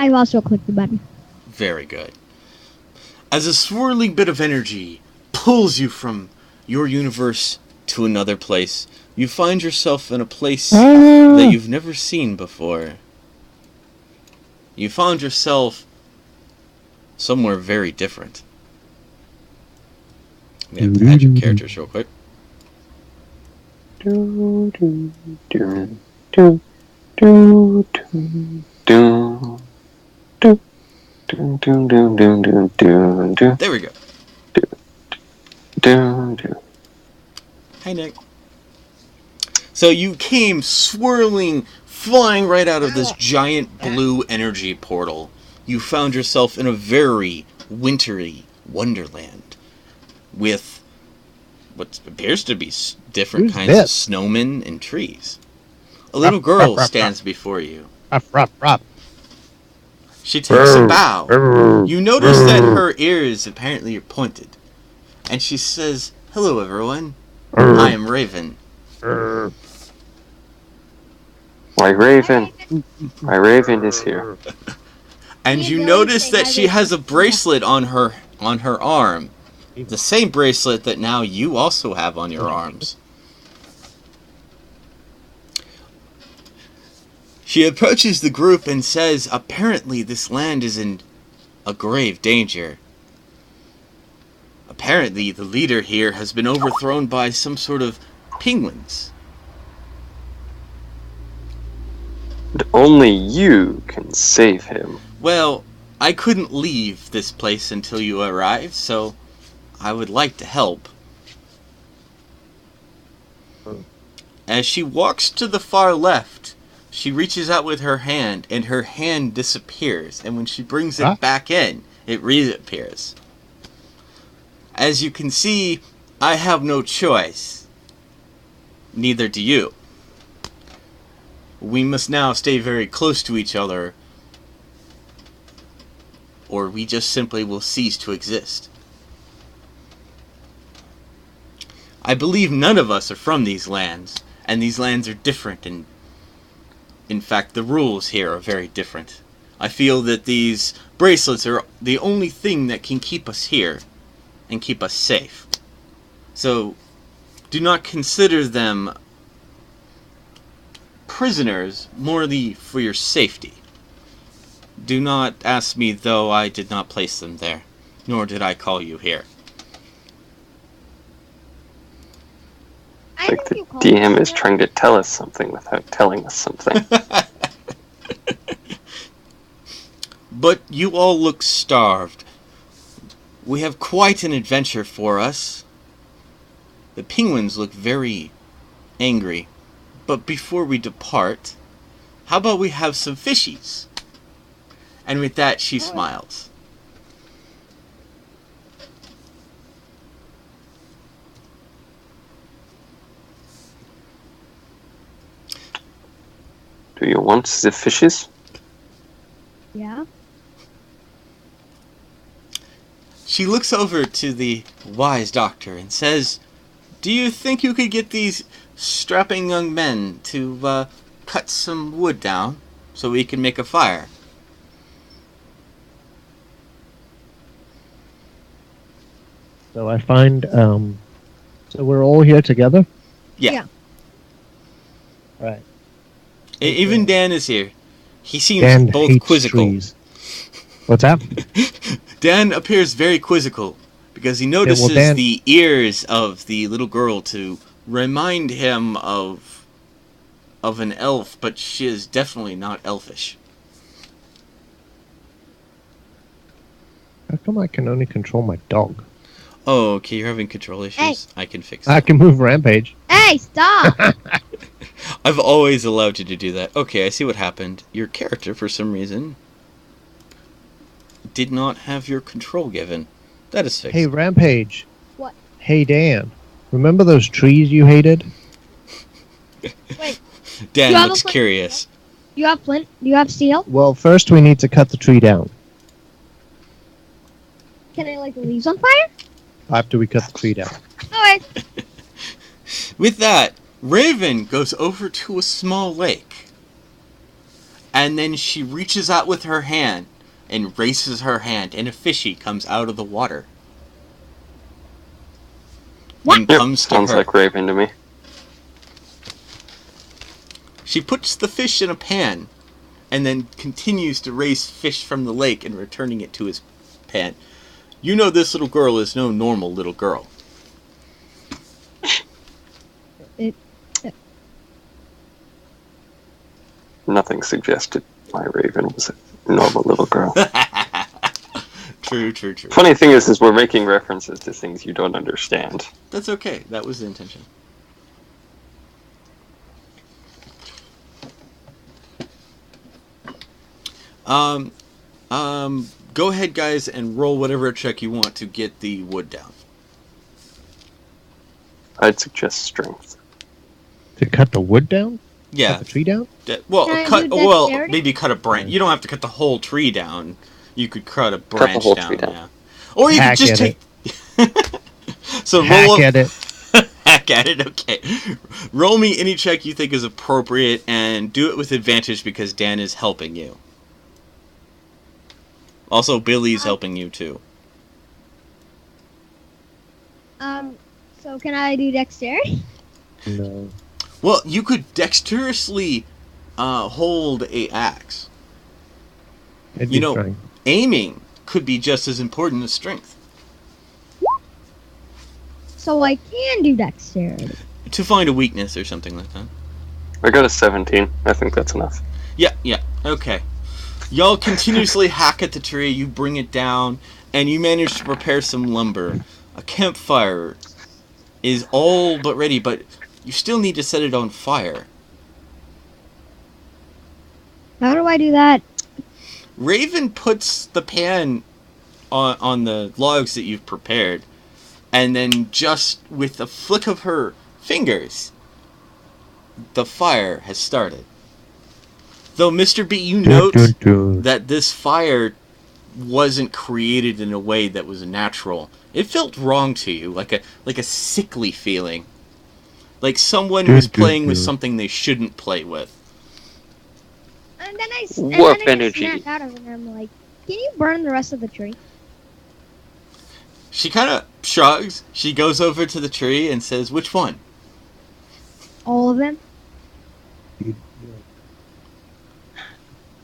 I've also clicked the button. Very good. As a swirling bit of energy pulls you from your universe to another place, you find yourself in a place that you've never seen before. You found yourself somewhere very different. We have to add your characters real quick. There we go. Hi, Nick. So you came swirling, flying right out of this giant blue energy portal. You found yourself in a very wintry wonderland with what appears to be different kinds of snowmen and trees. A little girl stands before you. She takes a bow. You notice that her ears apparently are pointed. And she says, "Hello, everyone. I am Raven." My Raven is here. And you notice that she has a bracelet on her arm. The same bracelet that now you also have on your arms. She approaches the group and says, apparently this land is in a grave danger. Apparently the leader here has been overthrown by some sort of penguins. And only you can save him. Well, I couldn't leave this place until you arrived, so I would like to help. As she walks to the far left, she reaches out with her hand, and her hand disappears. And when she brings it back in, it reappears. As you can see, I have no choice. Neither do you. We must now stay very close to each other, or we just simply will cease to exist. I believe none of us are from these lands, and these lands are different, and in fact, the rules here are very different. I feel that these bracelets are the only thing that can keep us here and keep us safe. So, do not consider them prisoners, merely for your safety. Do not ask me, though I did not place them there, nor did I call you here. Like the DM is trying to tell us something without telling us something. But you all look starved. We have quite an adventure for us. The penguins look very angry. But before we depart, how about we have some fishies? And with that, she smiles. Do you want the fishes? Yeah. She looks over to the wise doctor and says, "Do you think you could get these strapping young men to cut some wood down so we can make a fire?" So I find, so we're all here together? Yeah. Right. Even Dan is here. He seems Dan both hates quizzical. trees. What's that? Dan appears very quizzical because he notices the ears of the little girl to remind him of an elf, but she is definitely not elfish. How come I can only control my dog? Oh, okay, you're having control issues? Hey. I can fix I that. can move Rampage. Hey, stop! I've always allowed you to do that. Okay, I see what happened. Your character, for some reason, did not have your control given. That is fixed. Hey, Rampage. What? Hey, Dan. Remember those trees you hated? Wait. Dan You have looks a flint? curious. You have flint? You have steel? Well, first we need to cut the tree down. Can I light the leaves on fire? After we cut the tree down. Alright. With that, Raven goes over to a small lake. And then she reaches out with her hand and raises her hand, and a fishy comes out of the water. What? And Yep, comes to sounds her. like Raven to me. She puts the fish in a pan and then continues to raise fish from the lake and returning it to his pan. You know this little girl is no normal little girl. Nothing suggested my Raven was a normal little girl. True. Funny thing is we're making references to things you don't understand. That's okay. That was the intention. Go ahead, guys, and roll whatever check you want to get the wood down. I'd suggest strength. To cut the wood down? Yeah. Cut the tree down? Well, Can I do dexterity? maybe cut a branch. You don't have to cut the whole tree down. You could cut a the branch whole down. tree down. Yeah. Or you Hack could just at take. So Hack roll at it. Hack at it. Okay. Roll me any check you think is appropriate, and do it with advantage because Dan is helping you. Also, Billy's helping you too. So can I do dexterity? No. Well, you could dexterously hold a axe. I'd You be know, trying. aiming could be just as important as strength. So I can do dexterity. To find a weakness or something like that. I got a 17. I think that's enough. Yeah, okay. Y'all continuously hack at the tree, you bring it down, and you manage to prepare some lumber. A campfire is all but ready, but you still need to set it on fire. How do I do that? Raven puts the pan on the logs that you've prepared, and then just with a flick of her fingers, the fire has started. Though, Mr. B, you note that this fire wasn't created in a way that was natural. It felt wrong to you, like a sickly feeling. Like someone was playing with something they shouldn't play with. And then I Warp snap energy. out of it, and I'm like, can you burn the rest of the tree? She kind of shrugs. She goes over to the tree and says, "Which one?" All of them?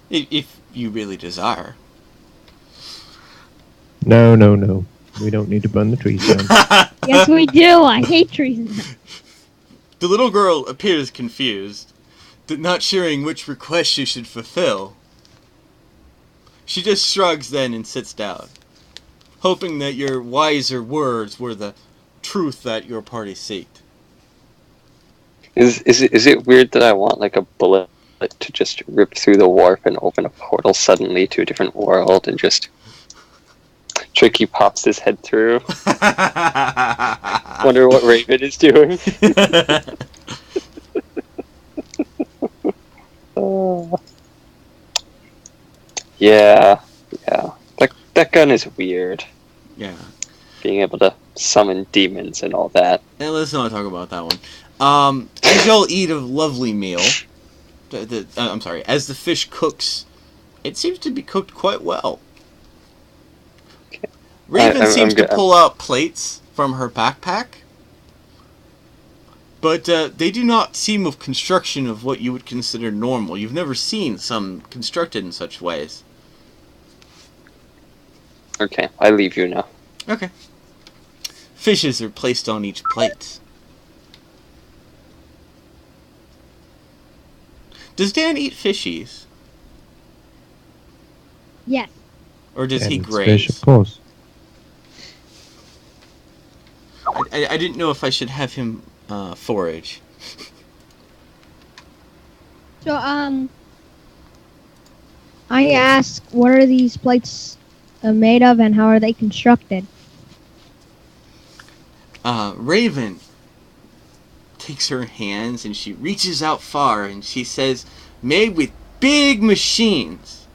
If you really desire. No. We don't need to burn the trees down. Yes, we do. I hate trees. The little girl appears confused, not sharing which request she should fulfill. She just shrugs then and sits down, hoping that your wiser words were the truth that your party seeked. Is it weird that I want like a bullet to just rip through the warp and open a portal suddenly to a different world and just Tricky pops his head through? Wonder what Raven is doing. Yeah. That gun is weird. Yeah. Being able to summon demons and all that. And let's not talk about that one. As y'all eat a lovely meal, as the fish cooks, it seems to be cooked quite well. Okay. Raven seems to pull out plates from her backpack, but they do not seem of construction of what you would consider normal. You've never seen some constructed in such ways. Okay, I leave you now. Okay. Fishes are placed on each plate. Does Dan eat fishies? Yes. Or does he And it's graze? fish, of course. I didn't know if I should have him forage. So, I ask, what are these plates made of, and how are they constructed? Raven takes her hands and she reaches out far and she says, "Made with big machines,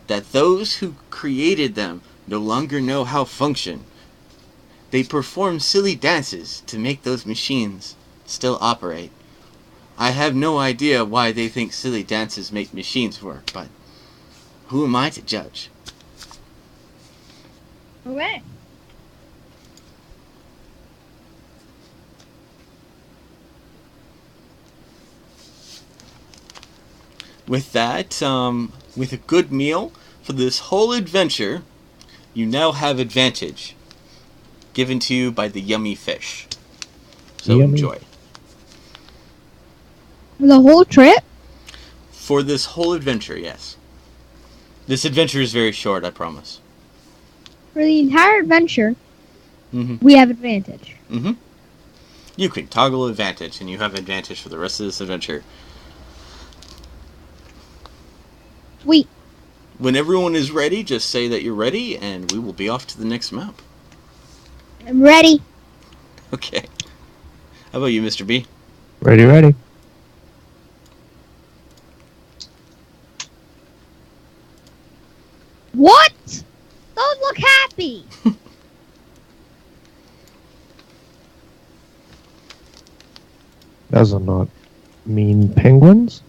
that those who created them no longer know how function. They perform silly dances to make those machines still operate. I have no idea why they think silly dances make machines work, but who am I to judge? Okay. With that, with a good meal for this whole adventure, you now have advantage given to you by the yummy fish. So Yummy. enjoy. The whole trip? For this whole adventure, yes. This adventure is very short, I promise. For the entire adventure, Mm-hmm. we have advantage. Mm-hmm. You can toggle advantage, and you have advantage for the rest of this adventure. Sweet. When everyone is ready, just say that you're ready, and we will be off to the next map. I'm ready. Okay. How about you, Mr. B? Ready. What? Don't look happy. Those are not mean penguins.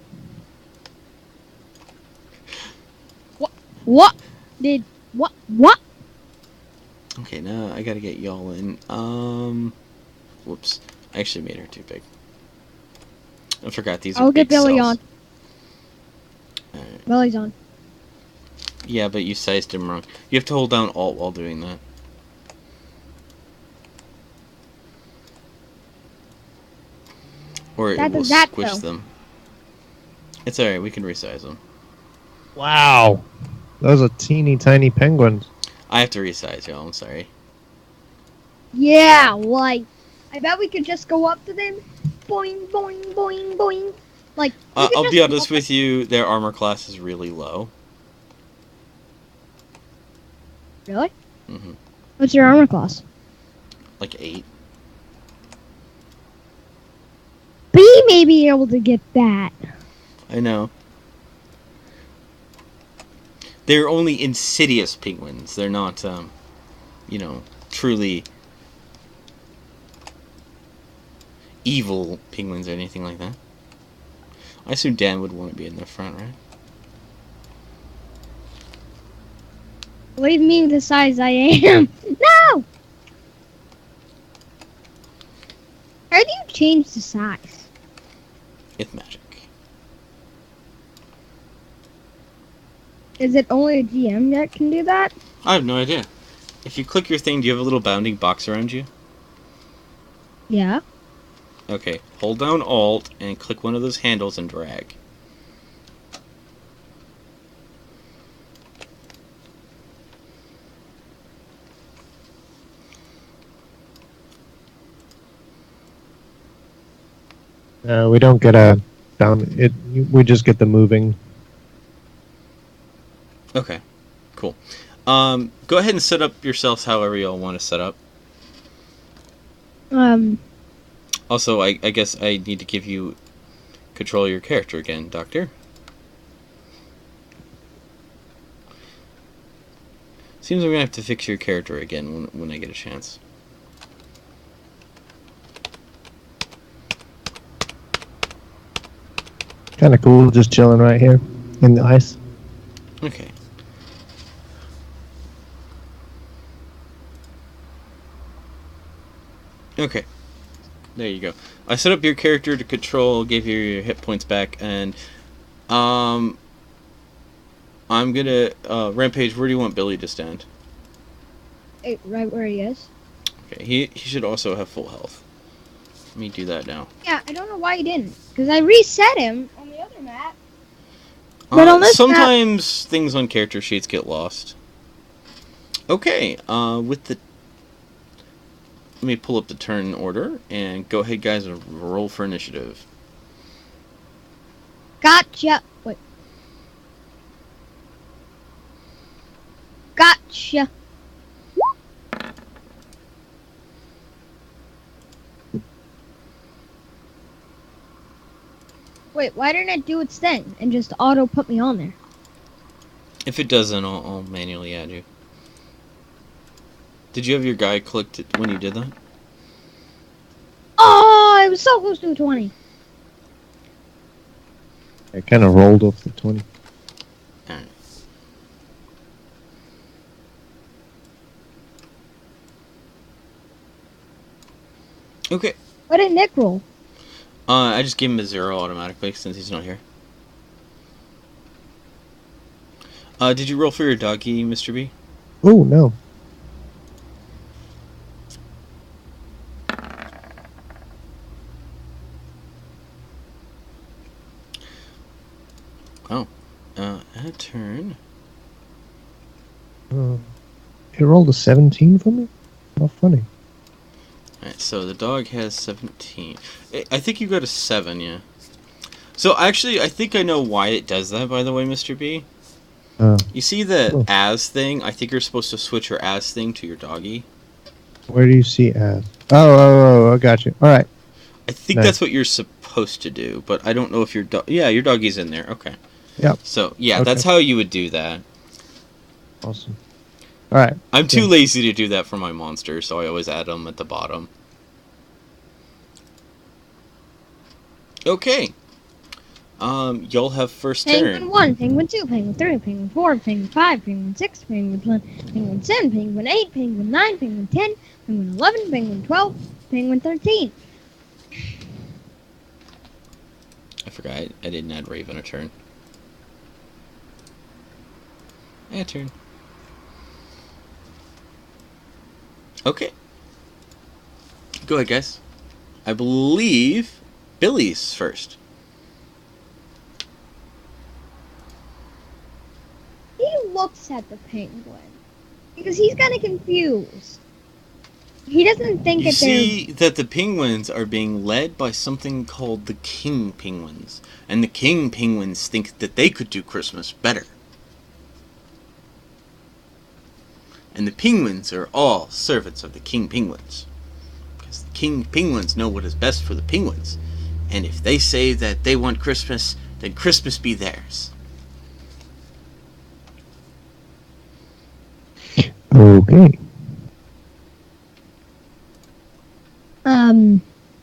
What? What? Okay, now I gotta get y'all in. Whoops. I actually made her too big. I forgot these are I'll big get Billy cells. on. Alright. Billy's on. Yeah, but you sized him wrong. You have to hold down Alt while doing that. Or That it will does that, squish though. them. It's alright, we can resize them. Wow. Those are teeny tiny penguins. I have to resize y'all, I'm sorry. Yeah, like, I bet we could just go up to them. Boing, boing, boing, boing. Like, we could I'll just be honest walk with you, their armor class is really low. Really? Mm-hmm. What's your armor class? Like 8. B may be able to get that. I know. They're only insidious penguins. They're not, truly evil penguins or anything like that. I assume Dan would want to be in the front, right? Leave me the size I am. No! How do you change the size? It's magic. Is it only a GM that can do that? I have no idea. If you click your thing, do you have a little bounding box around you? Yeah. Okay, hold down Alt and click one of those handles and drag. We don't get a down. We just get the moving. Okay, cool. Go ahead and set up yourselves however y'all want to set up. Also, I guess I need to give you control of your character again, Doctor. Seems I'm gonna have to fix your character again when I get a chance. Kind of cool, just chilling right here in the ice. Okay. Okay. There you go. I set up your character to control, gave you your hit points back, and I'm gonna Rampage. Where do you want Billy to stand? Right where he is. Okay, he should also have full health. Let me do that now. Yeah, I don't know why he didn't. Because I reset him on the other map. But on this sometimes things on character sheets get lost. Okay, with the... Let me pull up the turn order, and go ahead, guys, and roll for initiative. Gotcha. Wait. Gotcha. Wait, why didn't it do its thing and just auto put me on there? If it doesn't, I'll manually add you. Did you have your guy clicked it when you did that? Oh, I was so close to a 20. I kind of rolled off the 20. Alright. Okay. What did Nick roll? I just gave him a 0 automatically since he's not here. Did you roll for your doggy, Mr. B? Oh, no. Oh. A turn. He rolled a 17 for me? How funny. Alright, so the dog has 17. I think you got a 7, yeah. So actually, I think I know why it does that, by the way, Mr. B. You see the Oh. as thing? I think you're supposed to switch your as thing to your doggy. Where do you see as? Oh, I got you. All right. I think Nice. that's what you're supposed to do, but I don't know if your yeah, your doggy's in there. Okay. Yep. So, yeah, Okay. that's how you would do that. Awesome. All right. I'm too Yeah. lazy to do that for my monsters, so I always add them at the bottom. Okay. You'll have first Penguin turn. 1, Penguin 2, Penguin 3, Penguin 4, Penguin 5, Penguin 6, Penguin 10, Penguin 7, Penguin 8, Penguin 9, Penguin 10, Penguin 11, Penguin 12, Penguin 13. I forgot, I didn't add Raven a turn. A turn. Okay. Go ahead, guys. I believe Billy's first. He looks at the penguin because he's kind of confused. He doesn't think You that they're... see that the penguins are being led by something called the king penguins. And the king penguins think that they could do Christmas better. And the penguins are all servants of the king penguins. Because the king penguins know what is best for the penguins. And if they say that they want Christmas, then Christmas be theirs. Okay.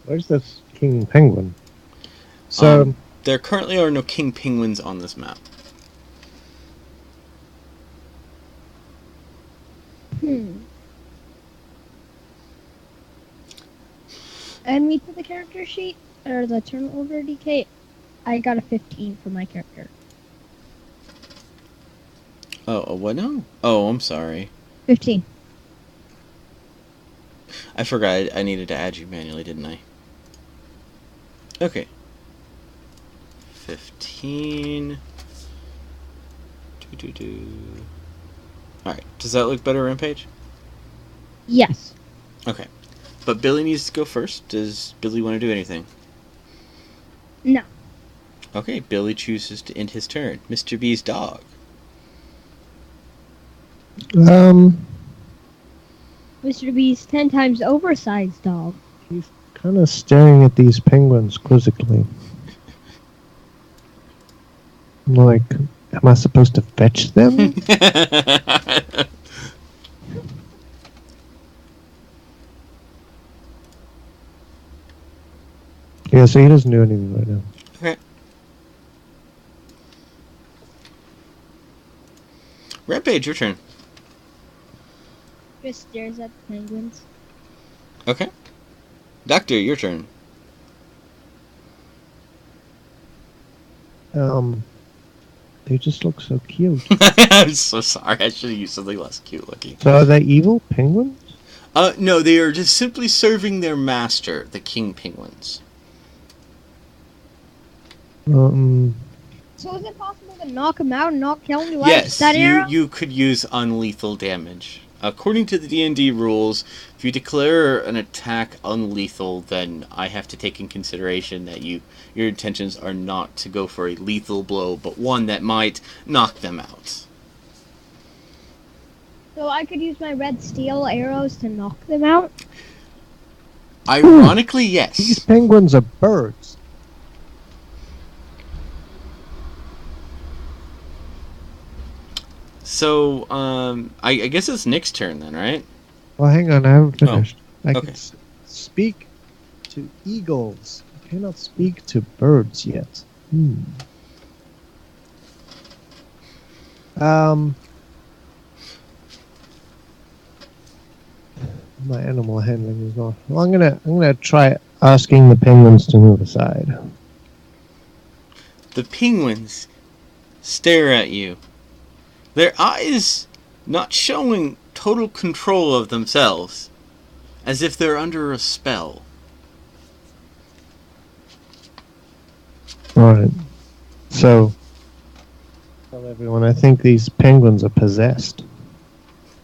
Where's this king penguin? So, There currently are no king penguins on this map. Add me to the character sheet, or the turn order DK. I got a 15 for my character. Oh, what now? Oh, I'm sorry. 15. I forgot I needed to add you manually, didn't I? Okay. 15. Alright, does that look better, Rampage? Yes. Okay. But Billy needs to go first. Does Billy want to do anything? No. Okay, Billy chooses to end his turn. Mr. B's dog. Mr. B's 10 times oversized dog. he's kind of staring at these penguins quizzically. I'm like, am I supposed to fetch them? Yeah, so he doesn't do anything right now. Okay. Rampage, your turn. Just stares at the penguins. Okay. Doctor, your turn. They just look so cute. I'm so sorry. I should have used something less cute looking. So are they evil penguins? No, they are just simply serving their master, the king penguins. So is it possible to knock him out and not kill him? Yes, That arrow? you could use unlethal damage. According to the D&D rules, if you declare an attack unlethal, then I have to take in consideration that your intentions are not to go for a lethal blow, but one that might knock them out. So I could use my red steel arrows to knock them out? Ironically, These yes. penguins are birds. So, I guess it's Nick's turn then, right? Well, hang on, I haven't finished. I okay. can speak to eagles. I cannot speak to birds yet. My animal handling is off. Well, I'm gonna try asking the penguins to move aside. The penguins stare at you. Their eyes not showing total control of themselves, as if they're under a spell. Alright. So, tell everyone, I think these penguins are possessed.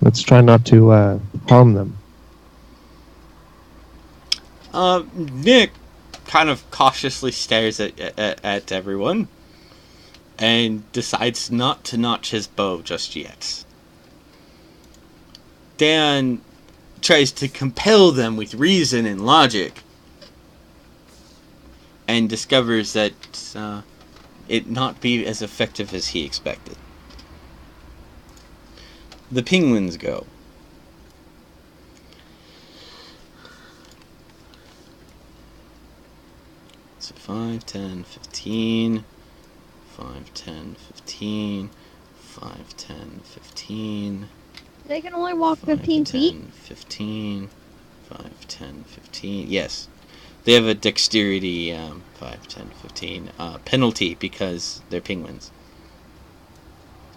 Let's try not to harm them. Nick kind of cautiously stares at everyone and decides not to notch his bow just yet. Dan tries to compel them with reason and logic and discovers that it not be as effective as he expected. The penguins go. So 5, 10, 15, 5, 10, 15, 5, 10, 15. They can only walk 5, 15 feet. 10, 15, 5, 10, 15. Yes. They have a dexterity 5, 10, 15 penalty because they're penguins.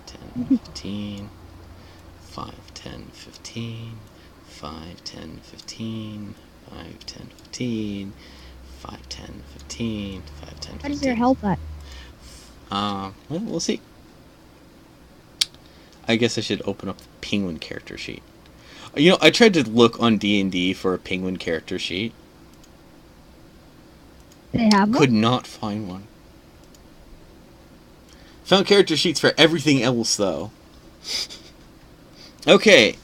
10, 15, 5, 10, 15, 5, 10, 15, 5, 10, 15, 5, 10, 15, 5, 10, 15. How does your health at? Well, we'll see. I guess I should open up the penguin character sheet. You know, I tried to look on D&D for a penguin character sheet. They have one? Could not find one. Found character sheets for everything else, though. Okay.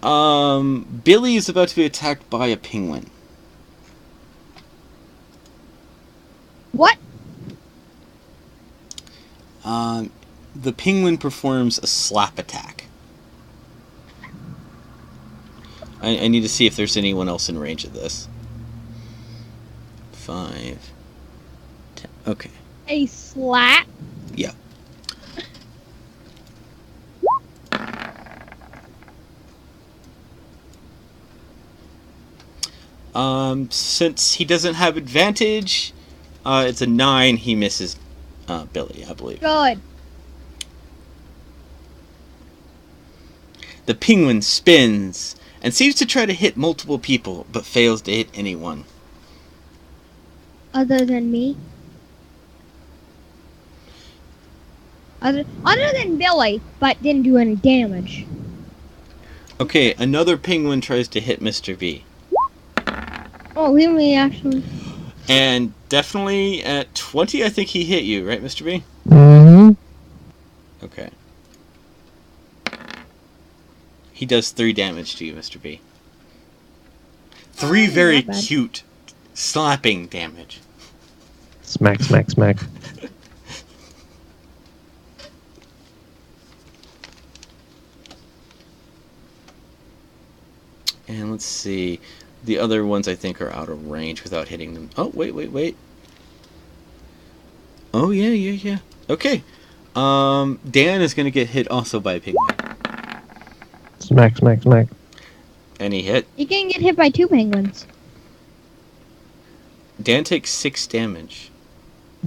Billy is about to be attacked by a penguin. What? The penguin performs a slap attack. I need to see if there's anyone else in range of this. 5, 10. Okay. A slap? Yeah. Since he doesn't have advantage, it's a 9. He misses Billy, I believe. Good. The penguin spins and seems to try to hit multiple people, but fails to hit anyone. Other than me? Other than Billy, but didn't do any damage. Okay, another penguin tries to hit Mr. V. Oh, we actually... And definitely at 20, I think he hit you, right, Mr. V? Mm-hmm. Okay. He does 3 damage to you, Mr. V. 3 very not bad. cute slapping damage. Smack, smack, smack. And let's see. The other ones I think are out of range without hitting them. Oh, wait. Oh, yeah. Okay. Dan is going to get hit also by a penguin. Smack, smack, smack. And he hit. You can get hit by 2 penguins. Dan takes 6 damage.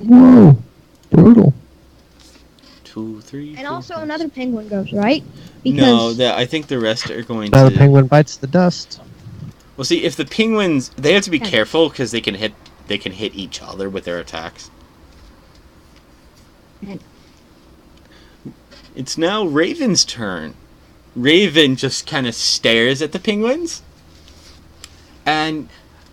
Whoa. Brutal. 2, 3, And 4, also 5, another penguin goes, right? No, I think the rest are going Now to... the penguin bites the dust. Well, see, if the penguins... They have to be Yeah. careful because they can hit each other with their attacks. And- It's now Raven's turn. Raven just kind of stares at the penguins. And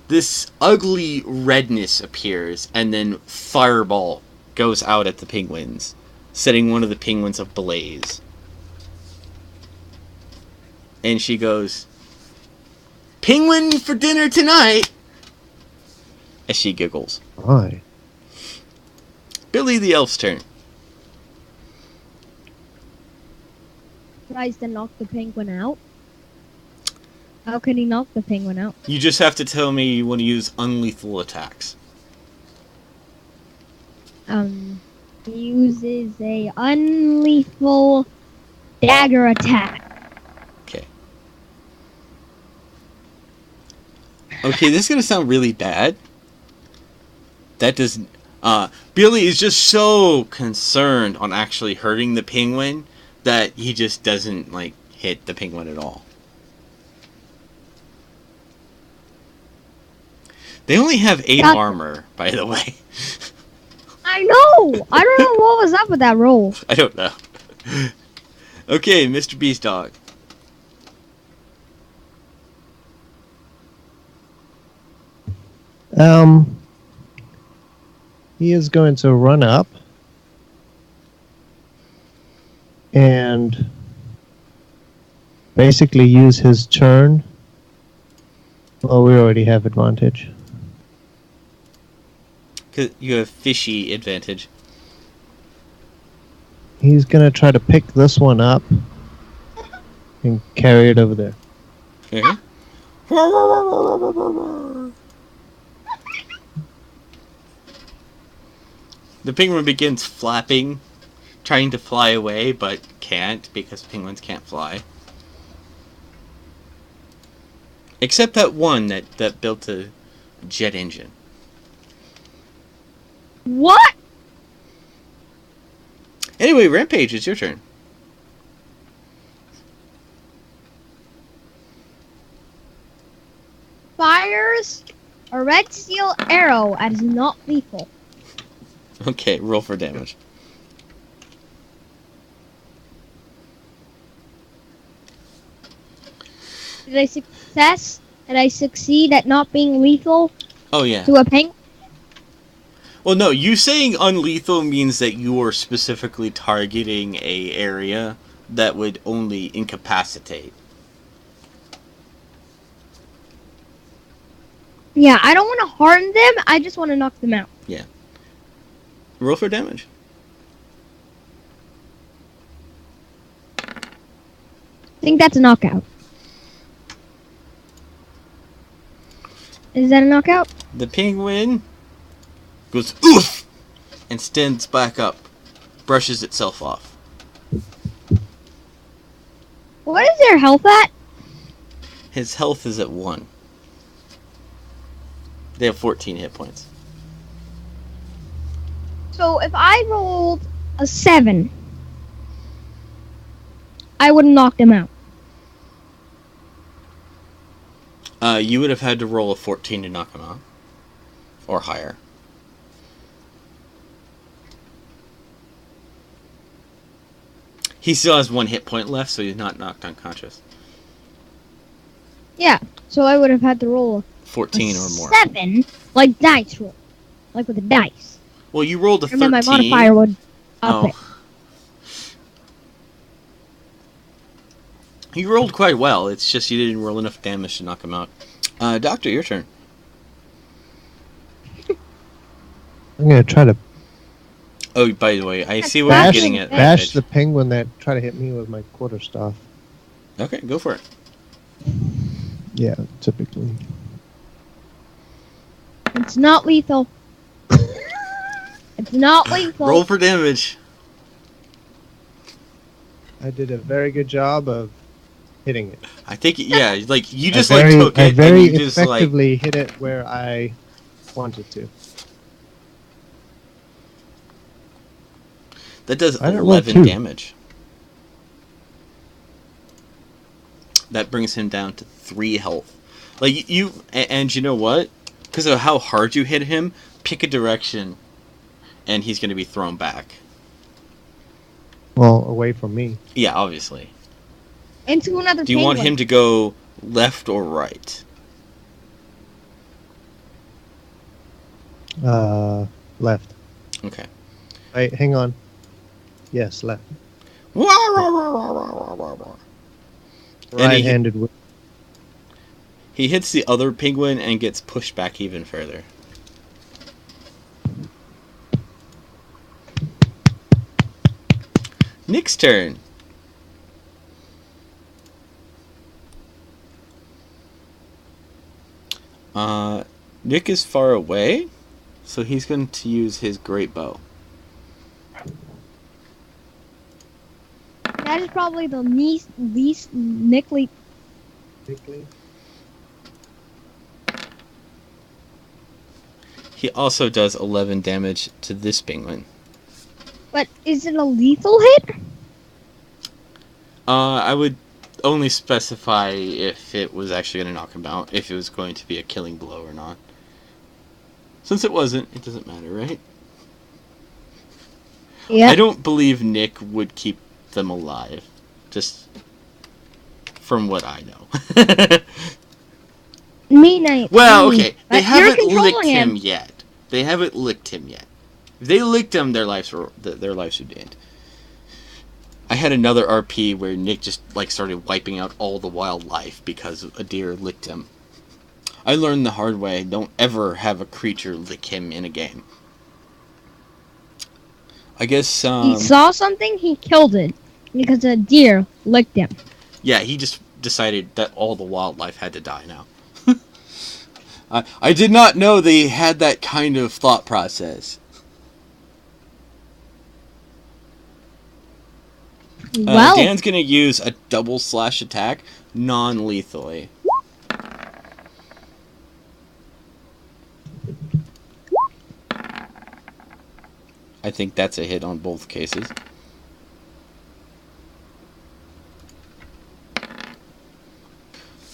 this ugly redness appears, and then fireball goes out at the penguins, setting one of the penguins ablaze. And she goes, "Penguin for dinner tonight!" as she giggles. Why? Billy the Elf's turn. Tries to knock the penguin out. How can he knock the penguin out? You just have to tell me you want to use unlethal attacks. He uses a unlethal dagger attack. Okay. Okay, this is gonna sound really bad. That doesn't. Billy is just so concerned on actually hurting the penguin that he just doesn't like hit the penguin at all. They only have 8 Gotcha. armor, by the way. I know. I don't know what was up with that roll. I don't know. Okay, Mr. Beast Dog. He is going to run up and basically use his turn. Oh, we already have advantage. Cause you have fishy advantage. He's going to try to pick this one up and carry it over there. Okay. The penguin begins flapping, trying to fly away, but can't because penguins can't fly. Except that one that built a jet engine. What? Anyway, Rampage, it's your turn. Fires a red steel arrow and is not lethal. Okay, roll for damage. Did I succeed at not being lethal Oh, yeah. to a penguin? Well, no, you saying unlethal means that you are specifically targeting a area that would only incapacitate. Yeah, I don't want to harm them. I just want to knock them out. Roll for damage. I think that's a knockout. Is that a knockout? The penguin goes oof and stands back up, brushes itself off. What is their health at? His health is at 1. They have 14 hit points. So if I rolled a 7, I would have knocked him out. You would have had to roll a 14 to knock him out. Or higher. He still has 1 hit point left, so he's not knocked unconscious. Yeah, so I would have had to roll 14 a or more. 7, like dice roll. Like with a dice. Well, you rolled a And then 13. my modifier would up Oh. it. You rolled quite well. It's just you didn't roll enough damage to knock him out. Doctor, your turn. I'm going to try to Oh, by the way, I see what Bash- you're getting at. bash Rampage. the penguin that tried to hit me with my quarterstaff. Okay, go for it. Yeah, typically. It's not lethal. It's not lethal. Roll for damage. I did a very good job of hitting it. I think, yeah, like, you just, I very, took I it very and you just, effectively hit it where I wanted to. that does I don't roll 11 2. damage. That brings him down to 3 health. Like, and you know what? Because of how hard you hit him, pick a direction, and he's going to be thrown back. Well, away from me. Yeah, obviously. Into another Do you want him to go left or right? Left. Okay. Wait, hang on. Yes, left. And Right-handed whip. he hits the other penguin and gets pushed back even further. Nick's turn. Nick is far away, so he's going to use his great bow. That That is probably the least nickly. He also does 11 damage to this penguin. But is it a lethal hit? I would only specify if it was actually going to knock him out, if it was going to be a killing blow or not. Since it wasn't, it doesn't matter, right? Yeah. I don't believe Nick would keep them alive. Just from what I know. Me neither. Well, okay. They But haven't you're licked controlling him yet. They haven't licked him yet. If they licked him, their lives would end. I had another RP where Nick just started wiping out all the wildlife because a deer licked him. I learned the hard way. Don't ever have a creature lick him in a game. I guess He saw something, he killed it because a deer licked him. yeah, he just decided that all the wildlife had to die now. I did not know they had that kind of thought process. Well, Dan's going to use a double slash attack non-lethally. I think that's a hit on both cases.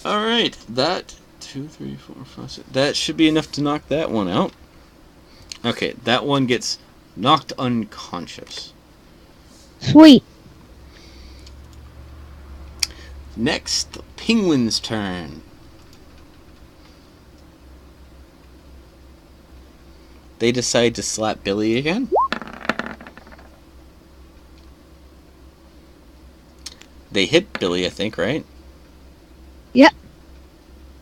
Alright, that 2, 3, 4, 5, 6. That should be enough to knock that one out. Okay, that one gets knocked unconscious. sweet. Next, the penguin's turn. They decide to slap Billy again. They hit Billy, I think, right? Yep.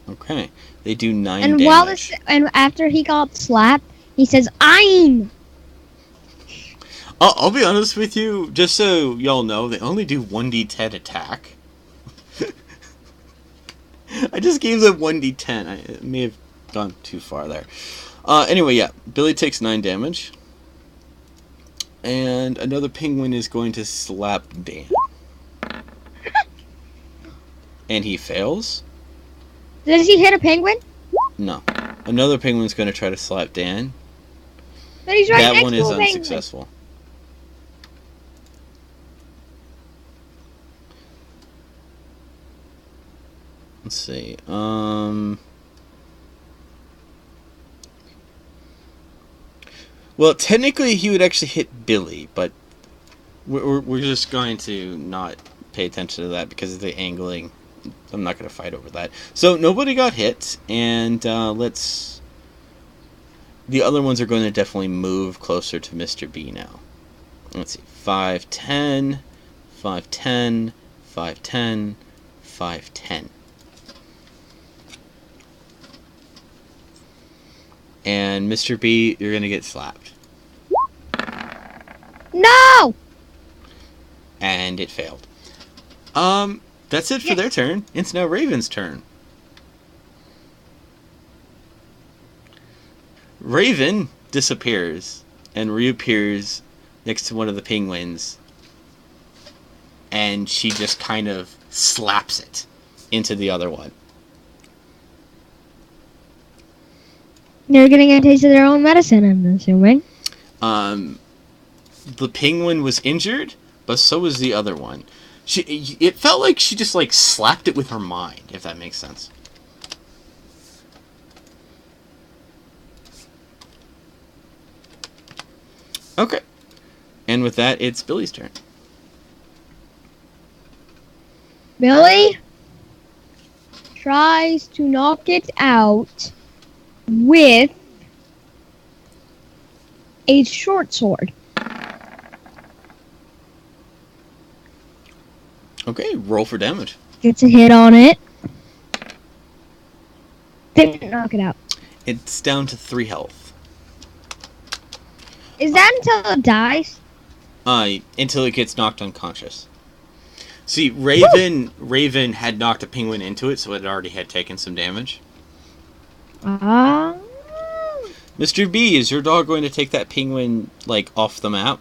Okay. They do 9 And damage. and after he got slapped, he says, "I'm." I'll be honest with you, just so y'all know, they only do 1d10 attack. I just gave them 1d10. I may have gone too far there. Anyway, yeah. Billy takes 9 damage. And another penguin is going to slap Dan. And he fails? Does he hit a penguin? No. Another penguin's going to try to slap Dan. But he's right That next one to is a penguin. unsuccessful. Let's see. Well, technically he would actually hit Billy, but we're just going to not pay attention to that because of the angling. I'm not going to fight over that. So nobody got hit, and let's... The other ones are going to definitely move closer to Mr. B now. Let's see. 5, 10, 5, 10, 5, 10, 5, 10. And Mr. B, you're going to get slapped. No! And it failed. That's it for their turn. It's now Raven's turn. Raven disappears and reappears next to one of the penguins. And she just kind of slaps it into the other one. They're getting a taste of their own medicine, I'm assuming. The penguin was injured, but so was the other one. It felt like she just slapped it with her mind, if that makes sense. Okay. And with that, it's Billy's turn. Billy tries to knock it out with a short sword. Okay, roll for damage. Gets a hit on it. Didn't knock it out. It's down to 3 health. Is that until it dies? Until it gets knocked unconscious. See, Raven had knocked a penguin into it, so it already had taken some damage. Ah. Mr. B, is your dog going to take that penguin, off the map?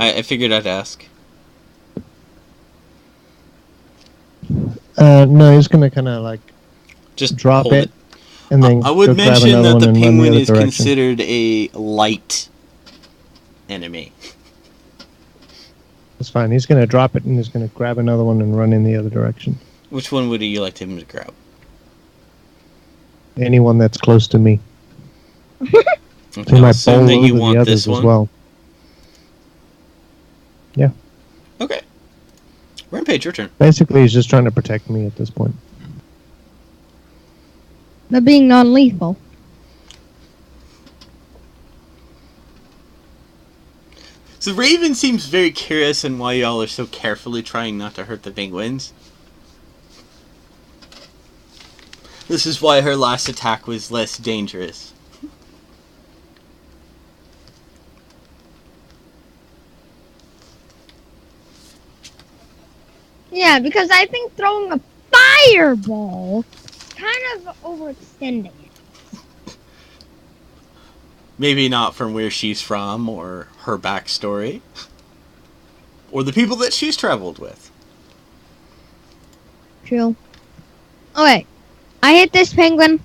I figured I'd ask. No, he's gonna kind of like Just drop hold it, and then I would go grab mention another that one the and run the penguin other is direction. considered a light enemy. That's fine. He's gonna drop it and he's gonna grab another one and run in the other direction. Which one would you like him to grab? Anyone that's close to me. Okay, He I'll might assume bowl that you over the want others this one. as well. Yeah. Okay. Rampage, your turn. Basically, he's just trying to protect me at this point. But being non-lethal. So Raven seems very curious on why y'all are so carefully trying not to hurt the penguins. This is why her last attack was less dangerous. Yeah, because I think throwing a fireball is kind of overextending it. Maybe not from where she's from, or her backstory. Or the people that she's traveled with. True. Okay. I hit this penguin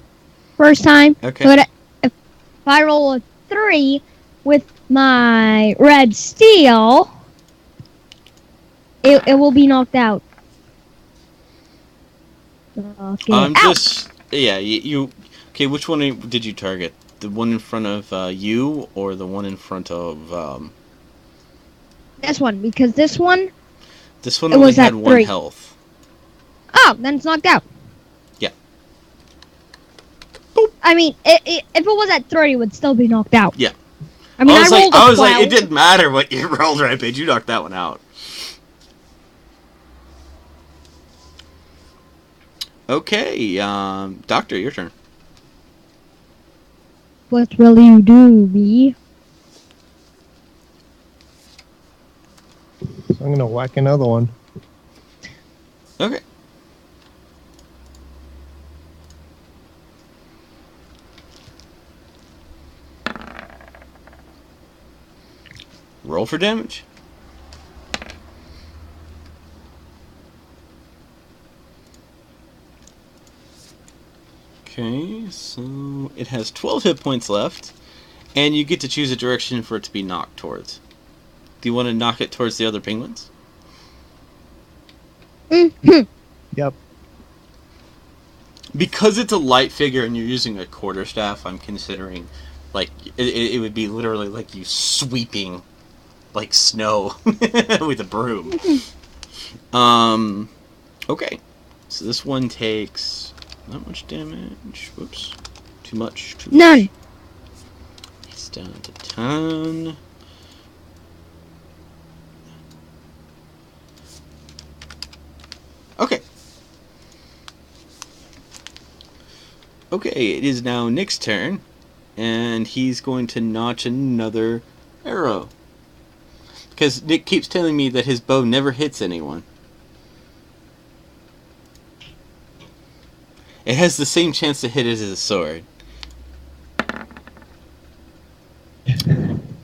first time. Okay. But if I roll a 3 with my red steel, it will be knocked out. Knock it out. Just... Yeah, you... Okay, which one did you target? The one in front of you, or the one in front of... This one, because this one... This one It only was had at 1 3. health. Oh, then it's knocked out. Yeah. Boop. I mean, if it was at 3, it would still be knocked out. Yeah. I mean, I rolled a 12. I was like, it didn't matter what you rolled, Rampage. You knocked that one out. Okay, Doctor, your turn. What will you do, B? So I'm gonna whack another one. Okay. Roll for damage. Okay, so it has 12 hit points left, and you get to choose a direction for it to be knocked towards. Do you want to knock it towards the other penguins? Yep. Because it's a light figure and you're using a quarterstaff, I'm considering, like, it would be literally like you sweeping, like, snow with a broom. Okay. So this one takes not much damage. Whoops. Too much. None. It's down to 10. Okay. Okay, it is now Nick's turn, and he's going to notch another arrow. Because Nick keeps telling me that his bow never hits anyone. It has the same chance to hit as his sword.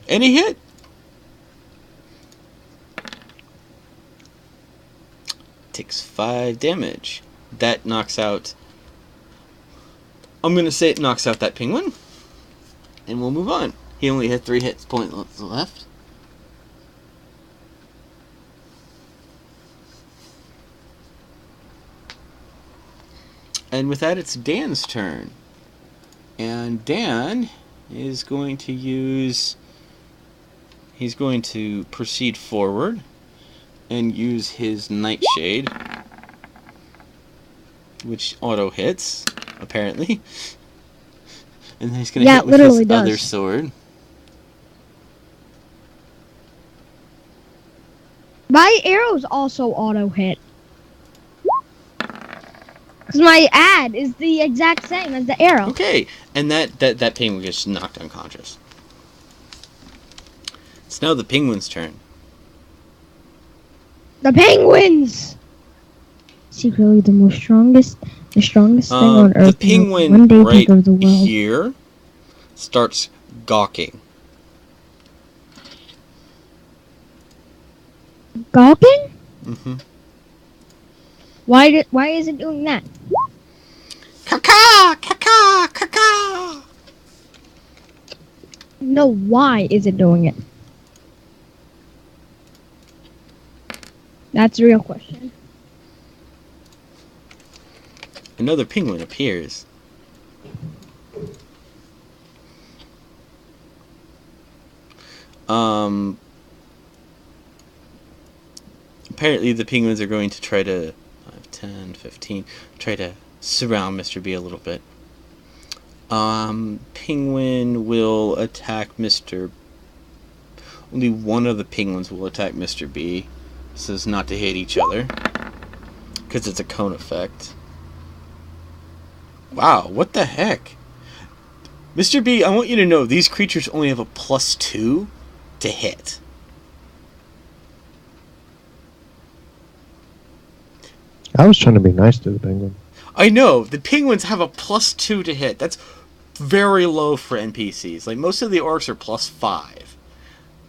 Any hit? Takes 5 damage. That knocks out... I'm going to say it knocks out that penguin. And we'll move on. He only had 3 hit points left. And with that, it's Dan's turn. And Dan is going to use... He's going to proceed forward and use his Nightshade, which auto hits, apparently. And then he's going to hit with his other sword. My arrows also auto hit. Because my ad is the exact same as the arrow. Okay, and that penguin gets knocked unconscious. It's now the penguin's turn. The penguins! Secretly the strongest thing on Earth. The penguin one day right take over the world. here starts gawking. Gawking? Mm-hmm. Why is it doing that? Caca! Caca! Caca! No, why is it doing it? That's a real question. Another penguin appears. Apparently the penguins are going to try to 5, 10, 15, try to surround Mr. B a little bit. Penguin will attack Mr. Only one of the penguins will attack Mr. B, so as not to hit each other, because it's a cone effect. Wow, what the heck? Mr. B, I want you to know these creatures only have a +2 to hit. I was trying to be nice to the penguin. I know, the penguins have a +2 to hit. That's very low for NPCs. Like, most of the orcs are +5.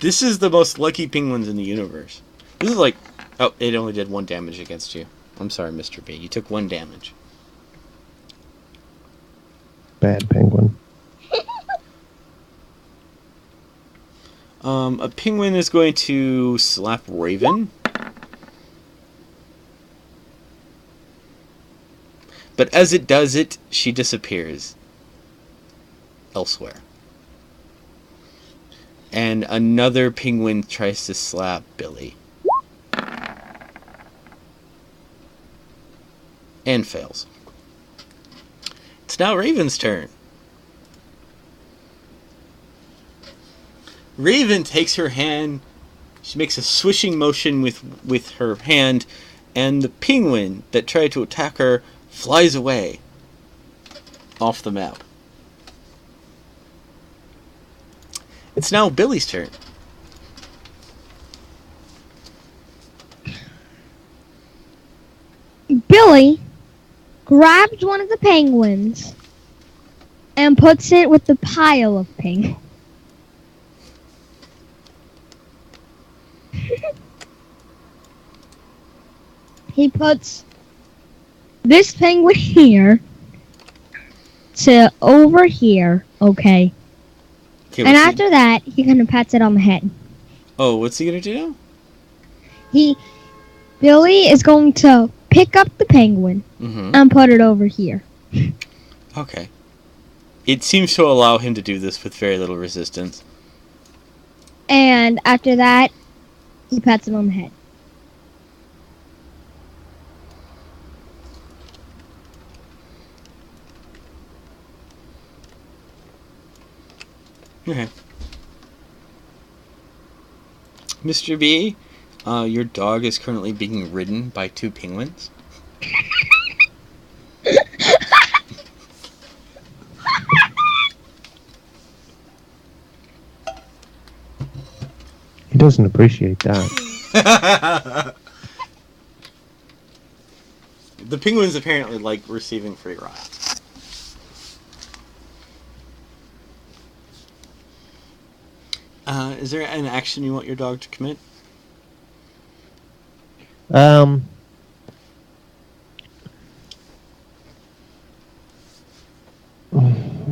This is the most lucky penguins in the universe. This is like... Oh, it only did 1 damage against you. I'm sorry, Mr. B. You took 1 damage. Bad penguin. A penguin is going to slap Raven. But as it does it, she disappears elsewhere. And another penguin tries to slap Billy. And fails. It's now Raven's turn. Raven takes her hand, she makes a swishing motion with her hand, and the penguin that tried to attack her flies away off the map. It's now Billy's turn. Billy grabs one of the penguins and puts it with the pile of penguins. He puts this penguin here to over here, okay? Okay, And after that, he kind of pats it on the head. Oh, what's he gonna do now? Billy is going to pick up the penguin and put it over here. Okay. It seems to allow him to do this with very little resistance. And after that, he pats it on the head. Okay. Mr. B, your dog is currently being ridden by 2 penguins. He doesn't appreciate that. The penguins apparently like receiving free rides. Is there an action you want your dog to commit?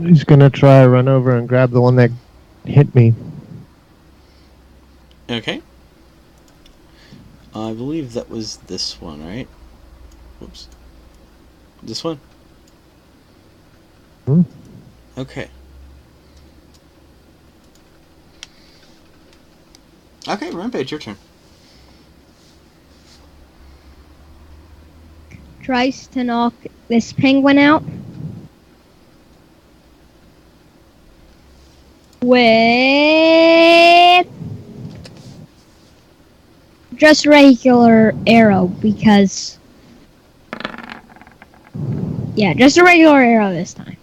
He's gonna try run over and grab the one that hit me. Okay. I believe that was this one, right? Whoops. This one? Okay. Okay, Rampage, your turn. Tries to knock this penguin out with just regular arrow because just a regular arrow this time.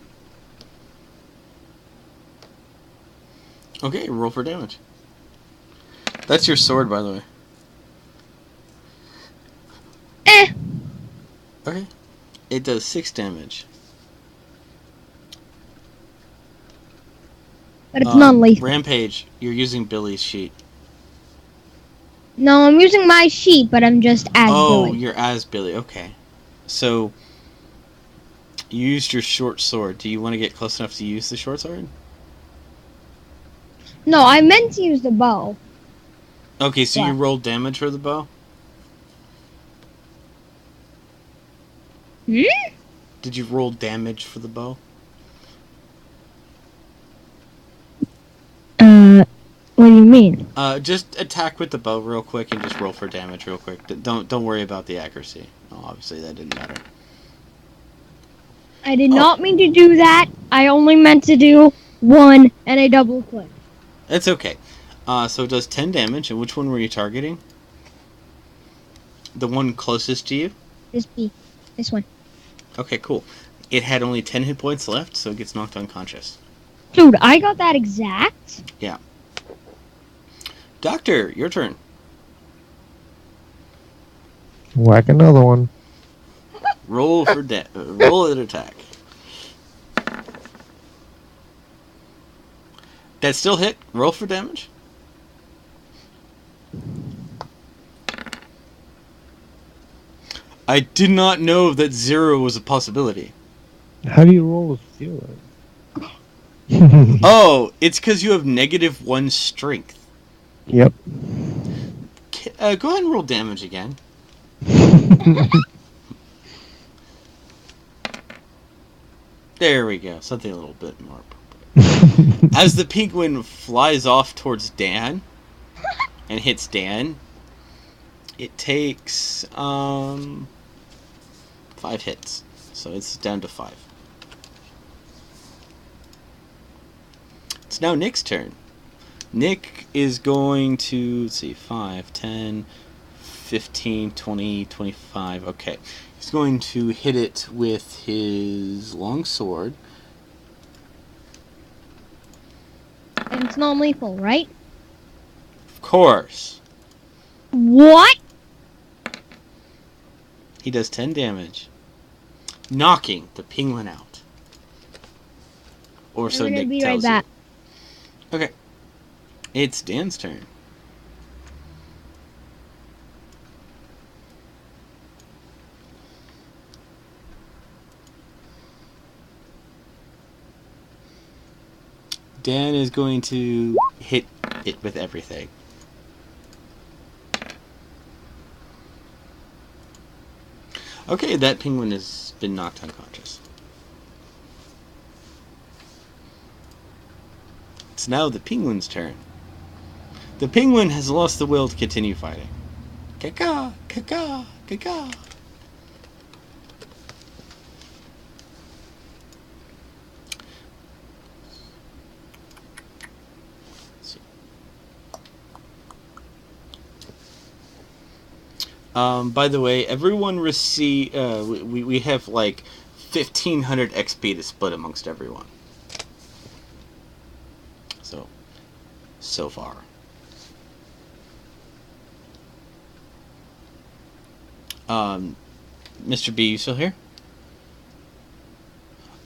Okay, roll for damage. That's your sword, by the way. Okay. It does 6 damage. But it's non-lethal. Rampage, you're using Billy's sheet. No, I'm using my sheet, but I'm just as Oh, Billy. you're as Billy. Okay. So, you used your short sword. Do you want to get close enough to use the short sword? No, I meant to use the bow. Okay, so you What? rolled damage for the bow? Hmm? Did you roll damage for the bow? What do you mean? Just attack with the bow real quick and just roll for damage real quick. Don't worry about the accuracy. Oh, obviously that didn't matter. I did Oh. not mean to do that. I only meant to do one and a double click. It's okay. So it does 10 damage, and which one were you targeting? The one closest to you? This one. Okay, cool. It had only 10 hit points left, so it gets knocked unconscious. Dude, I got that exact. Doctor, your turn. Whack another one. Roll for roll an attack. That still hit. Roll for damage. I did not know that 0 was a possibility. How do you roll with 0? Oh, it's because you have -1 strength. Yep. Go ahead and roll damage again. There we go. Something a little bit more appropriate. As the penguin flies off towards Dan and hits Dan, it takes 5 hits. So it's down to 5. It's now Nick's turn. Nick is going to, let's see, 5, 10, 15, 20, 25. Okay. He's going to hit it with his long sword. And it's non-lethal, right? Of course. What? He does 10 damage, knocking the penguin out. Or so We're gonna Nick be tells right back. you. Okay. It's Dan's turn. Dan is going to hit it with everything. Okay, that penguin has been knocked unconscious. It's now the penguin's turn. The penguin has lost the will to continue fighting. Caca, caca, caca. By the way, everyone receive. We have like 1,500 XP to split amongst everyone. So far. Mr. B, you still here?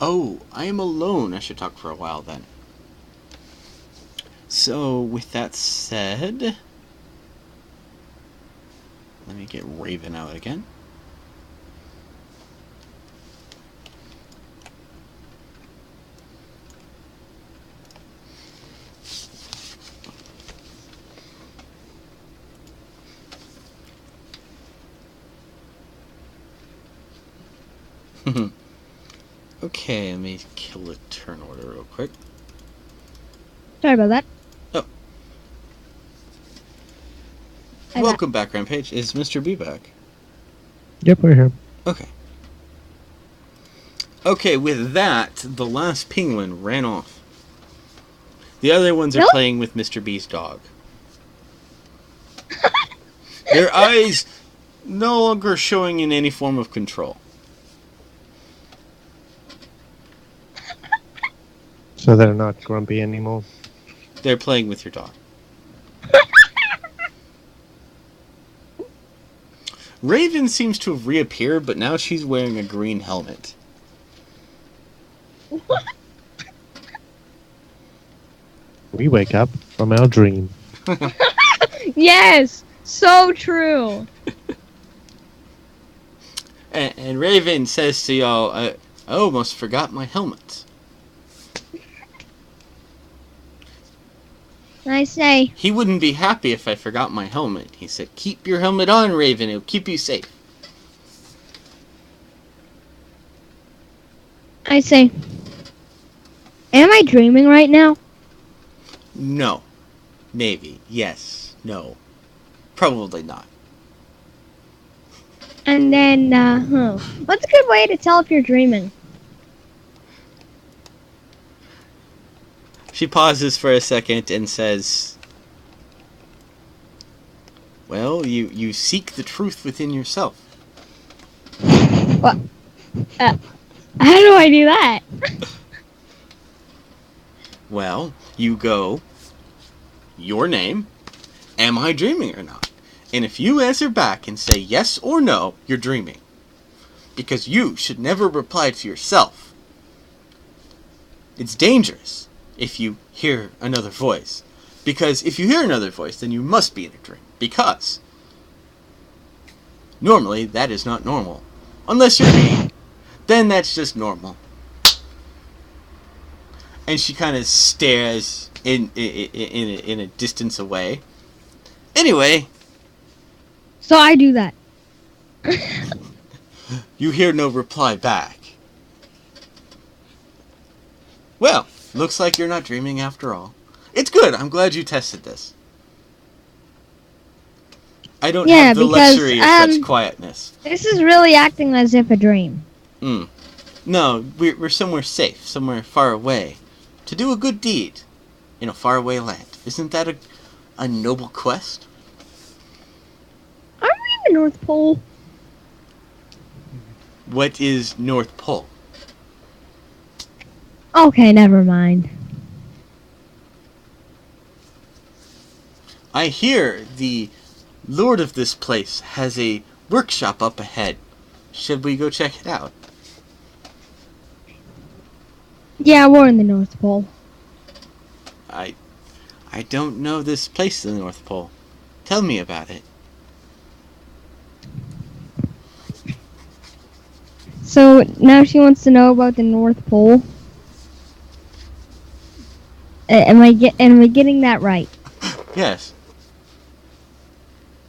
Oh, I am alone. I should talk for a while then. So, with that said, let me get Raven out again. Okay, let me kill the turn order real quick. Sorry about that. Oh. Welcome back, Rampage. Is Mr. B back? Yep, we're here. Okay. Okay, with that, the last penguin ran off. The other ones are Really? playing with Mr. B's dog. Their eyes no longer showing in any form of control. So they're not grumpy anymore. They're playing with your dog. Raven seems to have reappeared, but now she's wearing a green helmet. What? We wake up from our dream. Yes! So true. And Raven says to y'all, I almost forgot my helmet. I say, He wouldn't be happy if I forgot my helmet. He said, keep your helmet on, Raven. It'll keep you safe. am I dreaming right now? No. Maybe. Yes. No. Probably not. And then, what's a good way to tell if you're dreaming? She pauses for a second and says, well, you seek the truth within yourself. What? How do I do that? Well, you go, your name, am I dreaming or not? And if you answer back and say yes or no, you're dreaming. Because you should never reply to yourself. It's dangerous if you hear another voice. Because if you hear another voice, then you must be in a dream. Because normally that is not normal. Unless you're me, then that's just normal. And she kind of stares in a distance away. Anyway, So I do that. you hear no reply back. Well, looks like you're not dreaming after all. It's good. I'm glad you tested this. I don't have the because, luxury of such quietness. This is really acting as if a dream. No, we're somewhere safe, somewhere far away, to do a good deed in a faraway land. Isn't that a noble quest? Are we in the North Pole? What is North Pole? Okay, never mind. I hear the lord of this place has a workshop up ahead. Should we go check it out? Yeah, we're in the North Pole. I don't know this place in the North Pole. Tell me about it. So now she wants to know about the North Pole. Am I getting that right? Yes.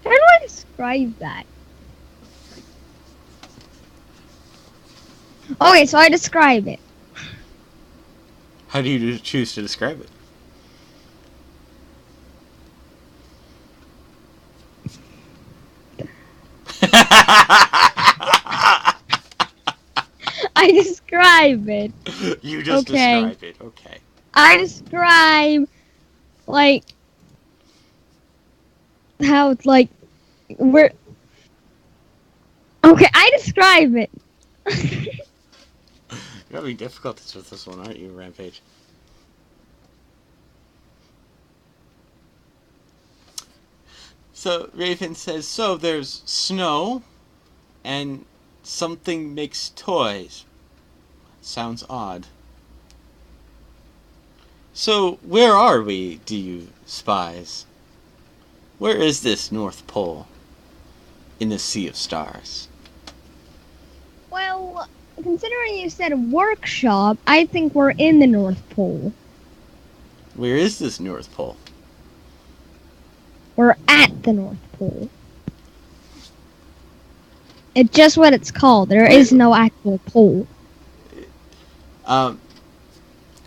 How do I describe that? Okay, so I describe it. How do you choose to describe it? I describe it. You just Okay. describe it. Okay. I describe, like, how it's like, we're... Okay, I describe it. You're having difficulties with this one, aren't you, Rampage? So, Raven says, so there's snow, and something makes toys. Sounds odd. So, where are we, do you spies? Where is this North Pole? In the Sea of Stars. Well, considering you said workshop, I think we're in the North Pole. Where is this North Pole? We're at the North Pole. It's just what it's called. There is no actual pole.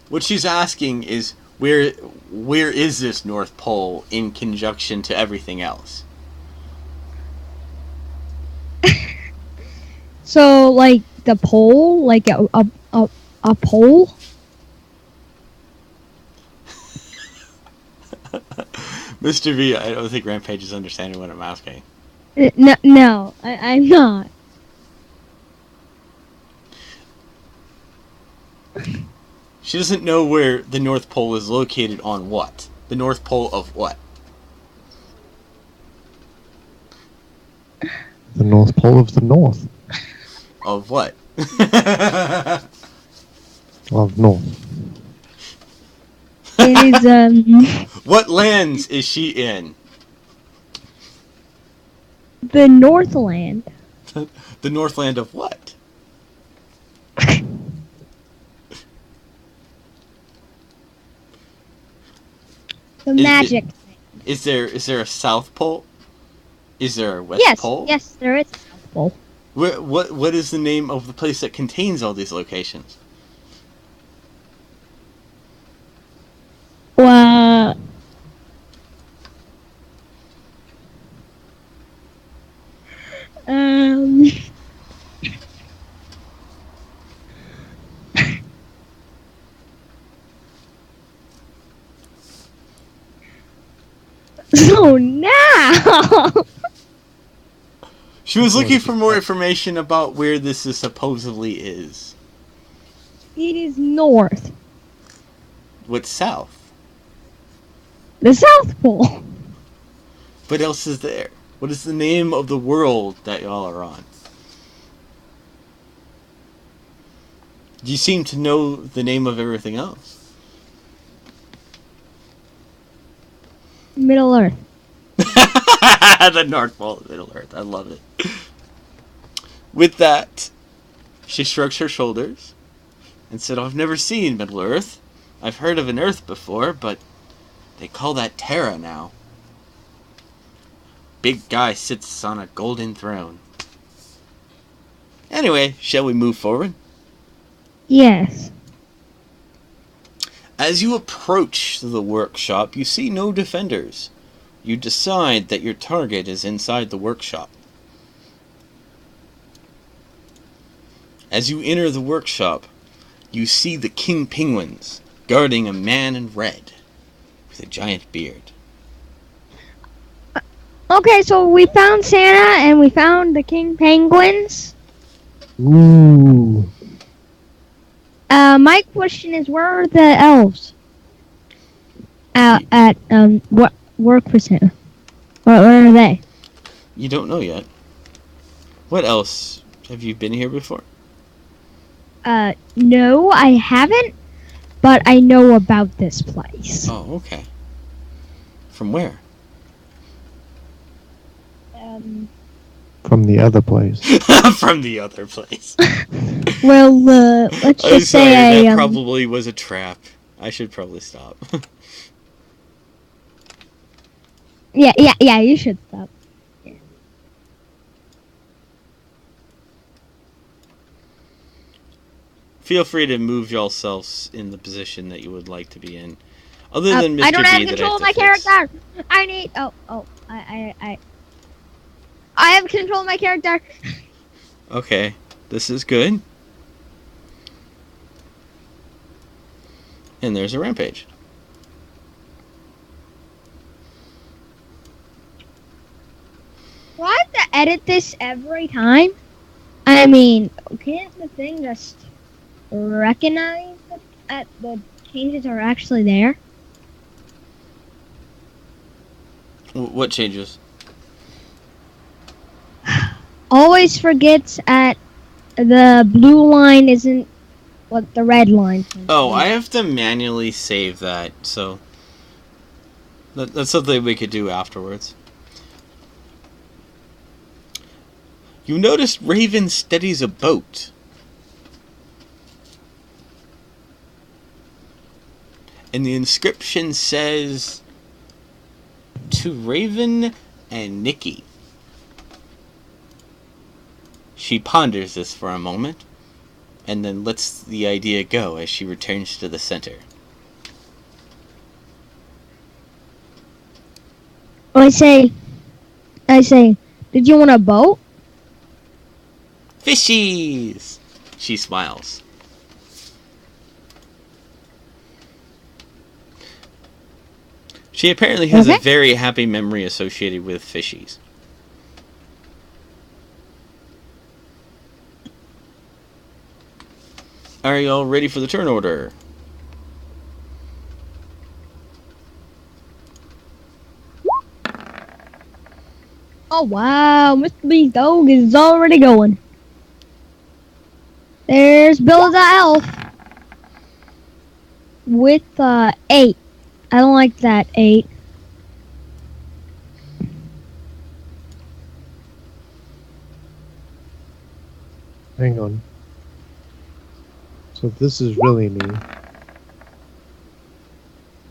What she's asking is, where is this North Pole in conjunction to everything else? So, like, the pole? Like a pole? Mr. V, I don't think Rampage is understanding what I'm asking. No, I'm not. She doesn't know where the North Pole is located on what? The North Pole of what? The North Pole of the North. Of what? Of North. It is, What lands is she in? The Northland. The Northland of what? The Is it- magic. Is there a South Pole? Is there a West Yes, Pole? yes, there is a South Pole. What is the name of the place that contains all these locations? Well, um, so now, She was looking for more information about where this is supposedly is. it is north. What's south? The South Pole. What else is there? What is the name of the world that y'all are on? You seem to know the name of everything else. Middle Earth. The North Pole of Middle Earth. I love it. With that, she shrugs her shoulders and said, I've never seen Middle Earth. I've heard of an Earth before, but they call that Terra now. Big guy sits on a golden throne. Anyway, shall we move forward? Yes. As you approach the workshop, you see no defenders. You decide that your target is inside the workshop. As you enter the workshop, you see the king penguins guarding a man in red with a giant beard. Okay, so we found Santa and we found the king penguins. Ooh. My question is, where are the elves? At what work for Santa? Where are they? You don't know yet. What else? Have you been here before? No, I haven't, but I know about this place. Oh, okay. From where? From the other place. From the other place. Well, let's I'm just sorry, say that probably was a trap. I should probably stop. yeah, you should stop. Yeah. Feel free to move yourselves in the position that you would like to be in. Other than Mr. I don't B have that control of I my have to fix. character. I need. I have control of my character. Okay, this is good. And there's a rampage. Do I have to edit this every time? I mean, can't the thing just recognize that the changes are actually there? What changes? Always forgets at the blue line isn't what the red line is. Oh, I have to manually save that, so that's something we could do afterwards. You notice Raven steadies a boat. And the inscription says, to Raven and Nikki. She ponders this for a moment, and then lets the idea go as she returns to the center. I say, did you want a boat? Fishies! She smiles. She apparently has a Okay. very happy memory associated with fishies. Are you all ready for the turn order? Oh wow, Mr. B's dog is already going. There's Bill the elf with 8. I don't like that 8. Hang on. So this is really me.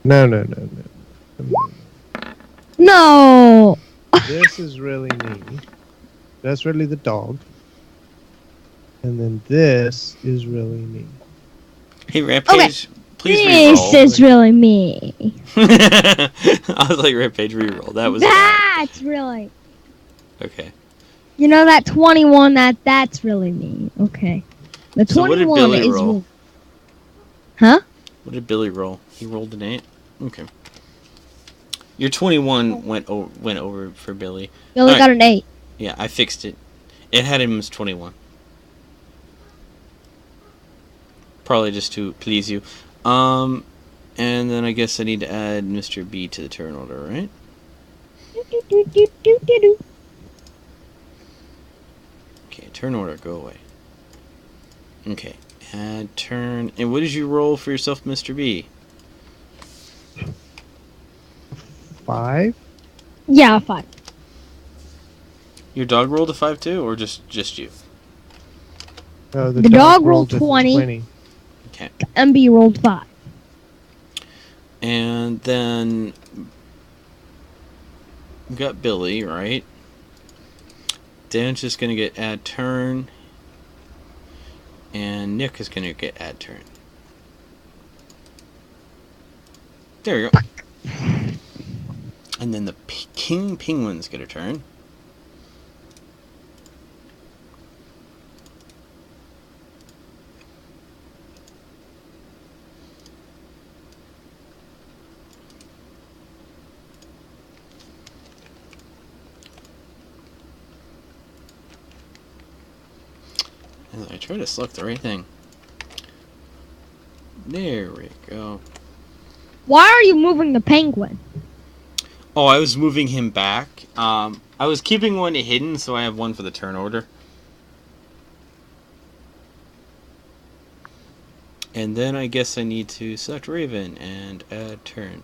No, no, no, no. No. No. This is really me. That's really the dog. And then this is really me. Hey, Rampage, please This re-roll. is really me. I was like, Rampage, re-roll. That was bad. That's really. Okay. You know that 21. That's really me. Okay. The 21 So what did Billy is. roll? Huh? What did Billy roll? He rolled an 8? Okay. Your 21 went over for Billy. Billy All got right. an 8. Yeah, I fixed it. It had him as 21. Probably just to please you. And then I guess I need to add Mr. B to the turn order, right? Okay, turn order, go away. Okay, add turn. And what did you roll for yourself, Mr. B? 5? Yeah, 5. Your dog rolled a 5 too, or just you? The dog rolled a 20. Okay. MB rolled 5. And then we got Billy, right? Dan's just gonna get add turn. And Nick is gonna get add turn. There you go. And then the King Penguins get a turn. And I try to select the right thing. There we go. Why are you moving the penguin? Oh, I was moving him back. I was keeping one hidden, so I have one for the turn order. And then I guess I need to select Raven and add turn.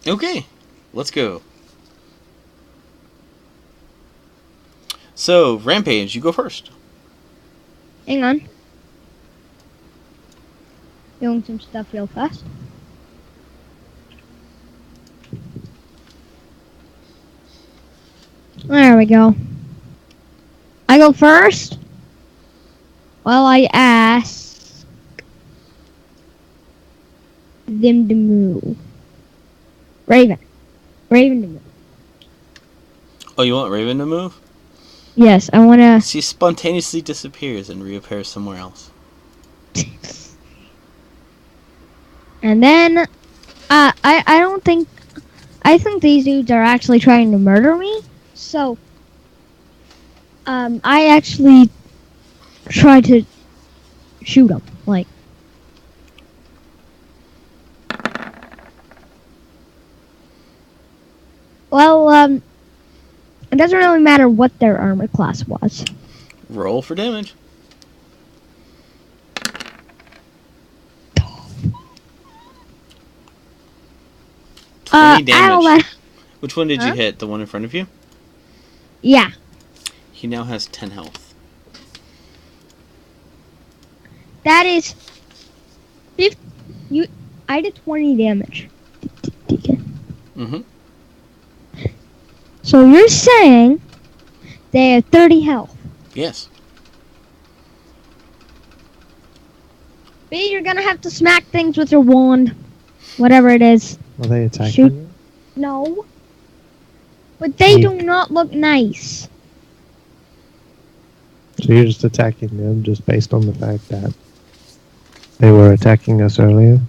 Okay, let's go. So, Rampage, you go first. Hang on. Doing some stuff real fast. There we go. I go first. Well, I ask them to move. Raven to move. Oh, you want Raven to move? Yes, I want to. She spontaneously disappears and reappears somewhere else. And then, I don't think. I think these dudes are actually trying to murder me. So, I actually try to shoot them. Like, well, it doesn't really matter what their armor class was. Roll for damage. Damage. Which one did you hit? The one in front of you? Yeah. He now has 10 health. That is... I did 20 damage. Mm-hmm. So you're saying they have 30 health? Yes. B, you're gonna have to smack things with your wand. Whatever it is. Are they attacking Shoot. you? No. But they do not look nice. So you're just attacking them just based on the fact that they were attacking us earlier?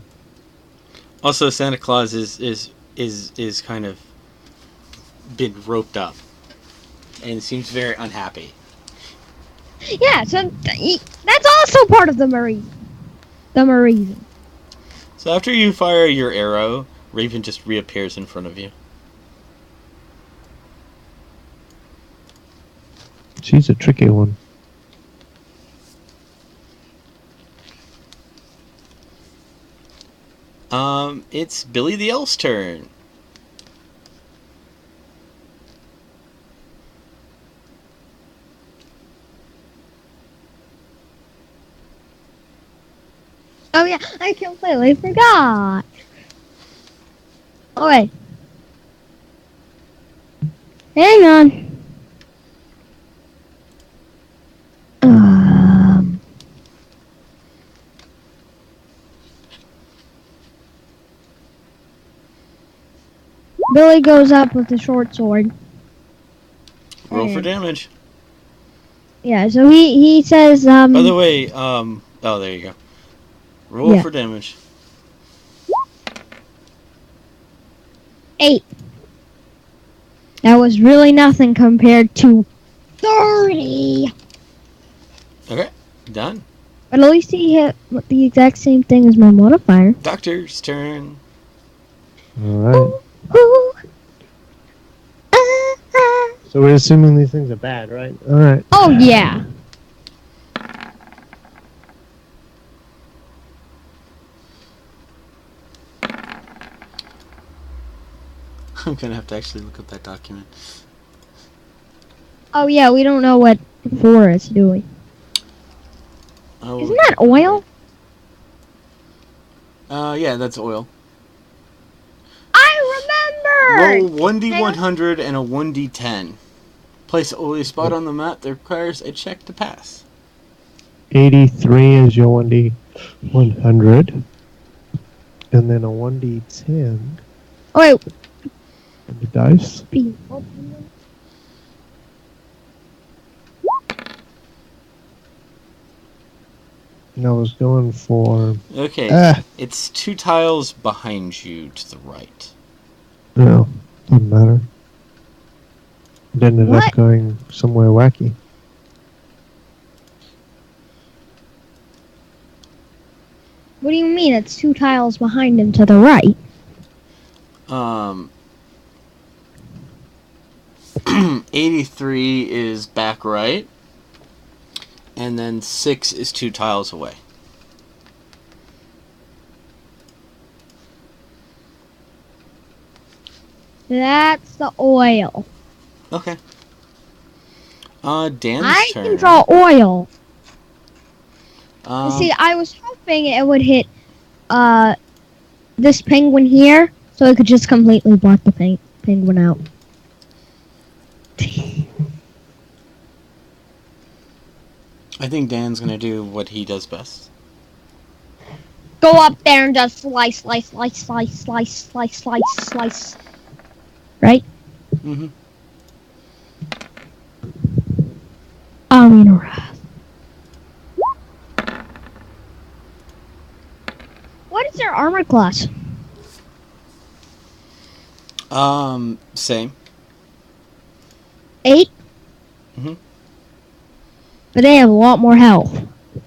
Also, Santa Claus is kind of been roped up and seems very unhappy. Yeah, so that's also part of the reason. So after you fire your arrow, Raven just reappears in front of you. She's a tricky one. It's Billy the Elf's turn. yeah, I completely forgot. Oh wait, hang on. Um, Billy goes up with the short sword. Roll for And- damage. Yeah, so he says By the way, oh, there you go. Roll Yeah. for damage. 8. That was really nothing compared to 30. Okay, done. But at least he hit the exact same thing as my modifier. Doctor's turn. Alright. Ooh. So we're assuming these things are bad, right? Alright. Oh yeah. I'm gonna have to actually look up that document. Oh yeah, we don't know what 4 is doing. Oh, Isn't that oil? Yeah, that's oil. I Roll remember. 1d100 and a 1d10. Place only a spot on the map that requires a check to pass. 83 is your 1D 100. And then a 1D10 Oh wait. on the dice. And I was going for... Okay, it's 2 tiles behind you to the right. No, doesn't matter. It ended up What? going somewhere wacky. What do you mean? It's 2 tiles behind him to the right. 83 is back right. And then 6 is 2 tiles away. That's the oil. Okay. Dan's I turn. can draw oil. Um, See, I was hoping it would hit this penguin here, so it could just completely block the penguin out. I think Dan's gonna do what he does best. Go up there and just slice, slice, slice, slice, slice, slice, slice, slice. Right? Mm-hmm. Wrath. What is their armor class? Same. 8? Mhm. But they have a lot more health.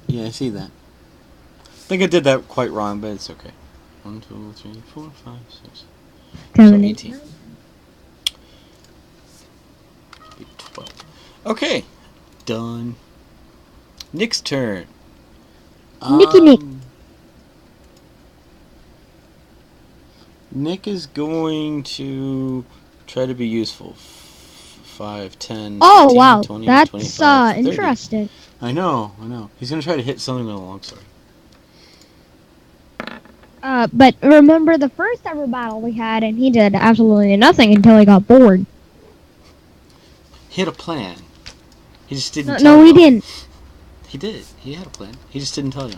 Yeah, I see that. I think I did that quite wrong, but it's okay. 1, 2, 3, 4, 5, 6. So 18. 12. Okay. Done. Nick's turn. Nick. Nick is going to try to be useful. 5, 10, Oh 15, wow, 20, that's 25, 30. interesting. I know. He's going to try to hit something with a longsword. But remember the first ever battle we had, and he did absolutely nothing until he got bored. He had a plan. He just didn't tell No, you. he didn't. He did. He had a plan. He just didn't tell you.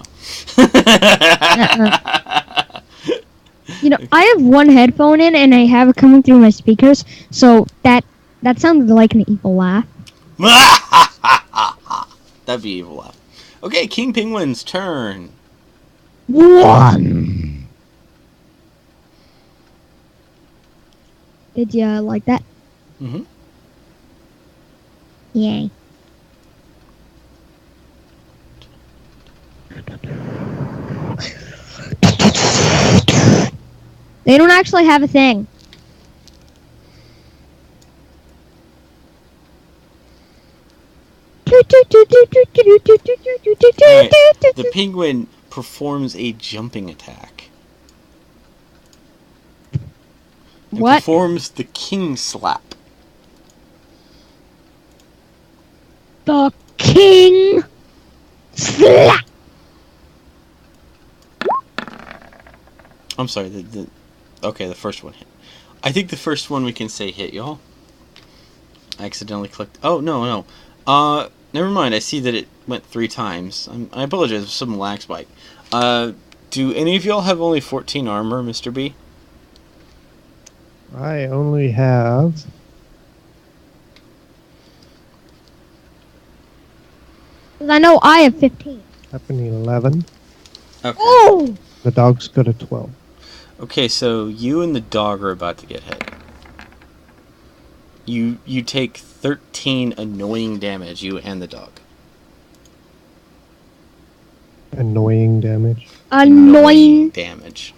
You know, I have one headphone in, and I have it coming through my speakers, so that sounded like an evil laugh. That'd be evil laugh. Okay, King Penguin's turn. 1. Did you like that? Mm-hmm. Yay. They don't actually have a thing. Alright, the penguin performs a jumping attack. It What? performs the king slap. The king slap. I'm sorry. Okay, the first one hit. I think the first one we can say hit, y'all. I accidentally clicked. Oh, no. Never mind. I see that it went 3 times. I apologize. There's some lag spike. Do any of y'all have only 14 armor, Mr. B? I only have. I know I have 15. Happening 11. Okay. Oh! The dog's got a 12. Okay, so you and the dog are about to get hit. You take 13 annoying damage, you and the dog. Annoying damage. Annoying damage.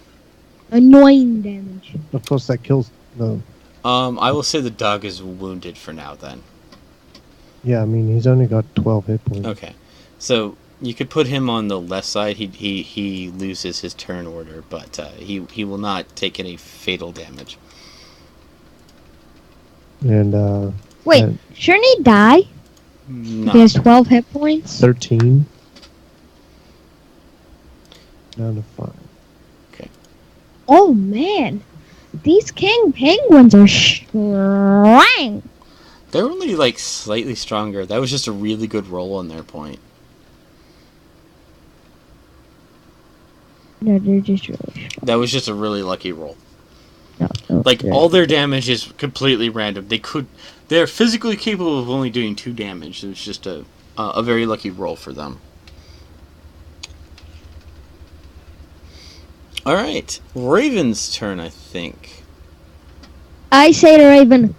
damage. Of course, that kills the. I will say the dog is wounded for now then. Yeah, I mean, he's only got 12 hit points. Okay. So you could put him on the left side. He loses his turn order, but he will not take any fatal damage. And, Wait, shouldn't he die? No. He has 12 hit points. 13. Down to 5. Oh man, these king penguins are strong. They're only like slightly stronger. That was just a really good roll on their point. No, they're just really strong. That was just a really lucky roll. No, Like all their damage is completely random. They're physically capable of only doing 2 damage. It was just a very lucky roll for them. All right, Raven's turn, I think. I say to Raven,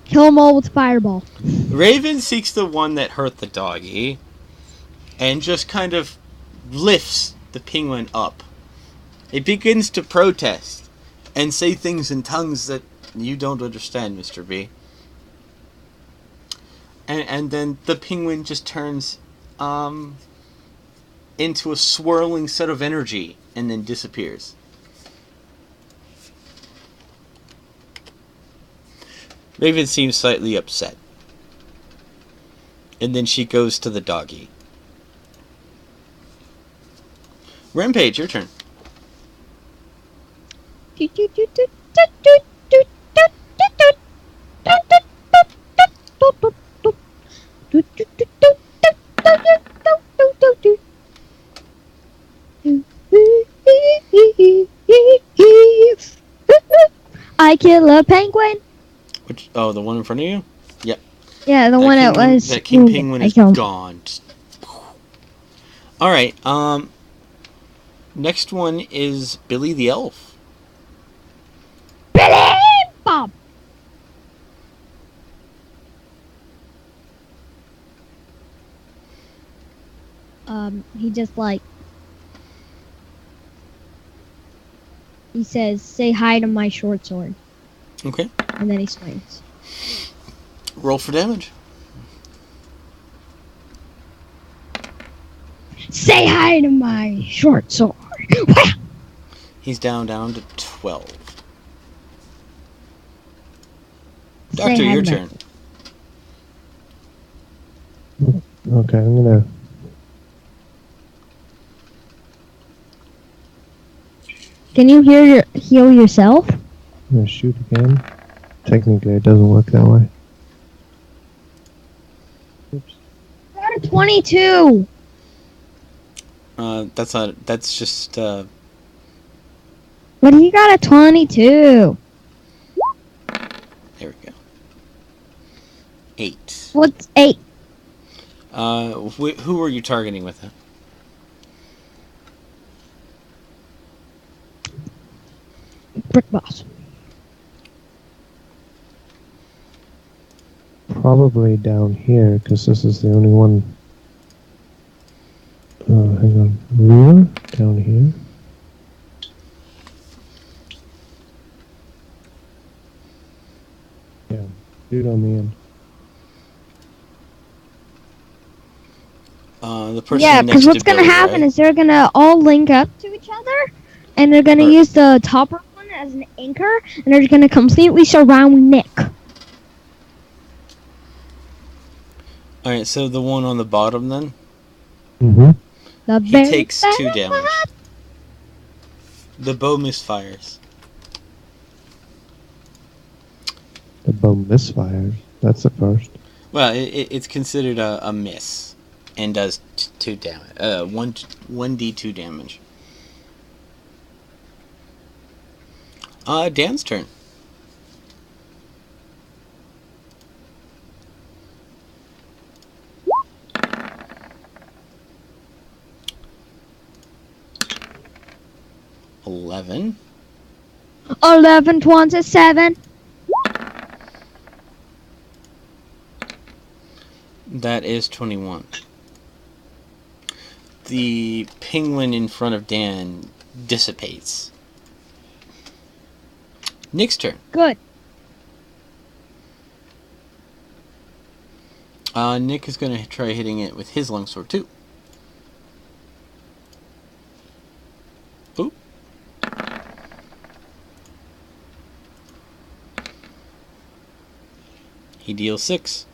kill them all with fireball. Raven seeks the one that hurt the doggy, and just kind of lifts the penguin up. It begins to protest and say things in tongues that you don't understand, Mr. B. And then the penguin just turns into a swirling set of energy and then disappears. Raven seems slightly upset. And then she goes to the doggy. Rampage, your turn. I kill a penguin. Which? Oh, the one in front of you? Yep. Yeah, the one that was. That king penguin is gone. Alright, next one is Billy the Elf. Billy Bob. He just like. He says, "Say hi to my short sword." Okay. And then he swings. Roll for damage. Say hi to my short sword. He's down to 12. Say Doctor, hi your to my- turn. Okay, I'm gonna. Can you heal yourself? I'm gonna shoot again. Technically, it doesn't work that way. Oops. Got a 22. That's just, But he got a 22. there we go. 8. What's 8? Who are you targeting with it? Brick boss. Probably down here, because this is the only one. Hang on. Rear? Down here? Yeah. Dude on the end. The person Yeah, next because to what's going to Billy, happen right? is they're going to all link up to each other, and they're going to use the topper one as an anchor, and they're going to completely surround Nick. Alright, so the one on the bottom then? Mm-hmm. The He very takes 2 best damage. The bow misfires. The bow misfires. That's the first. Well, it's considered a miss, and does 2 damage. 1d2 damage. Dan's turn. $11. 11, 27. That is 21. The penguin in front of Dan dissipates. Nick's turn. Good. Nick is going to try hitting it with his longsword too. Boop. He deals 6.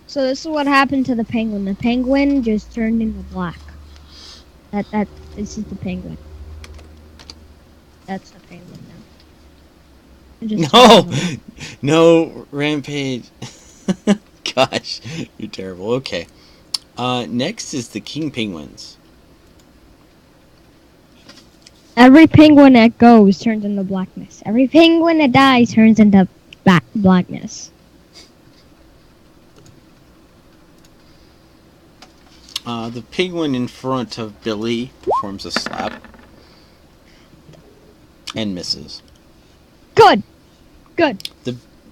So this is what happened to the penguin. The penguin just turned into black. This is the penguin. That's the penguin now. It just turned into black. No, Rampage. Gosh, you're terrible. Okay. Next is the king penguins. Every penguin that goes turns into blackness. Every penguin that dies turns into blackness. The penguin in front of Billy performs a slap and misses. Good. Good.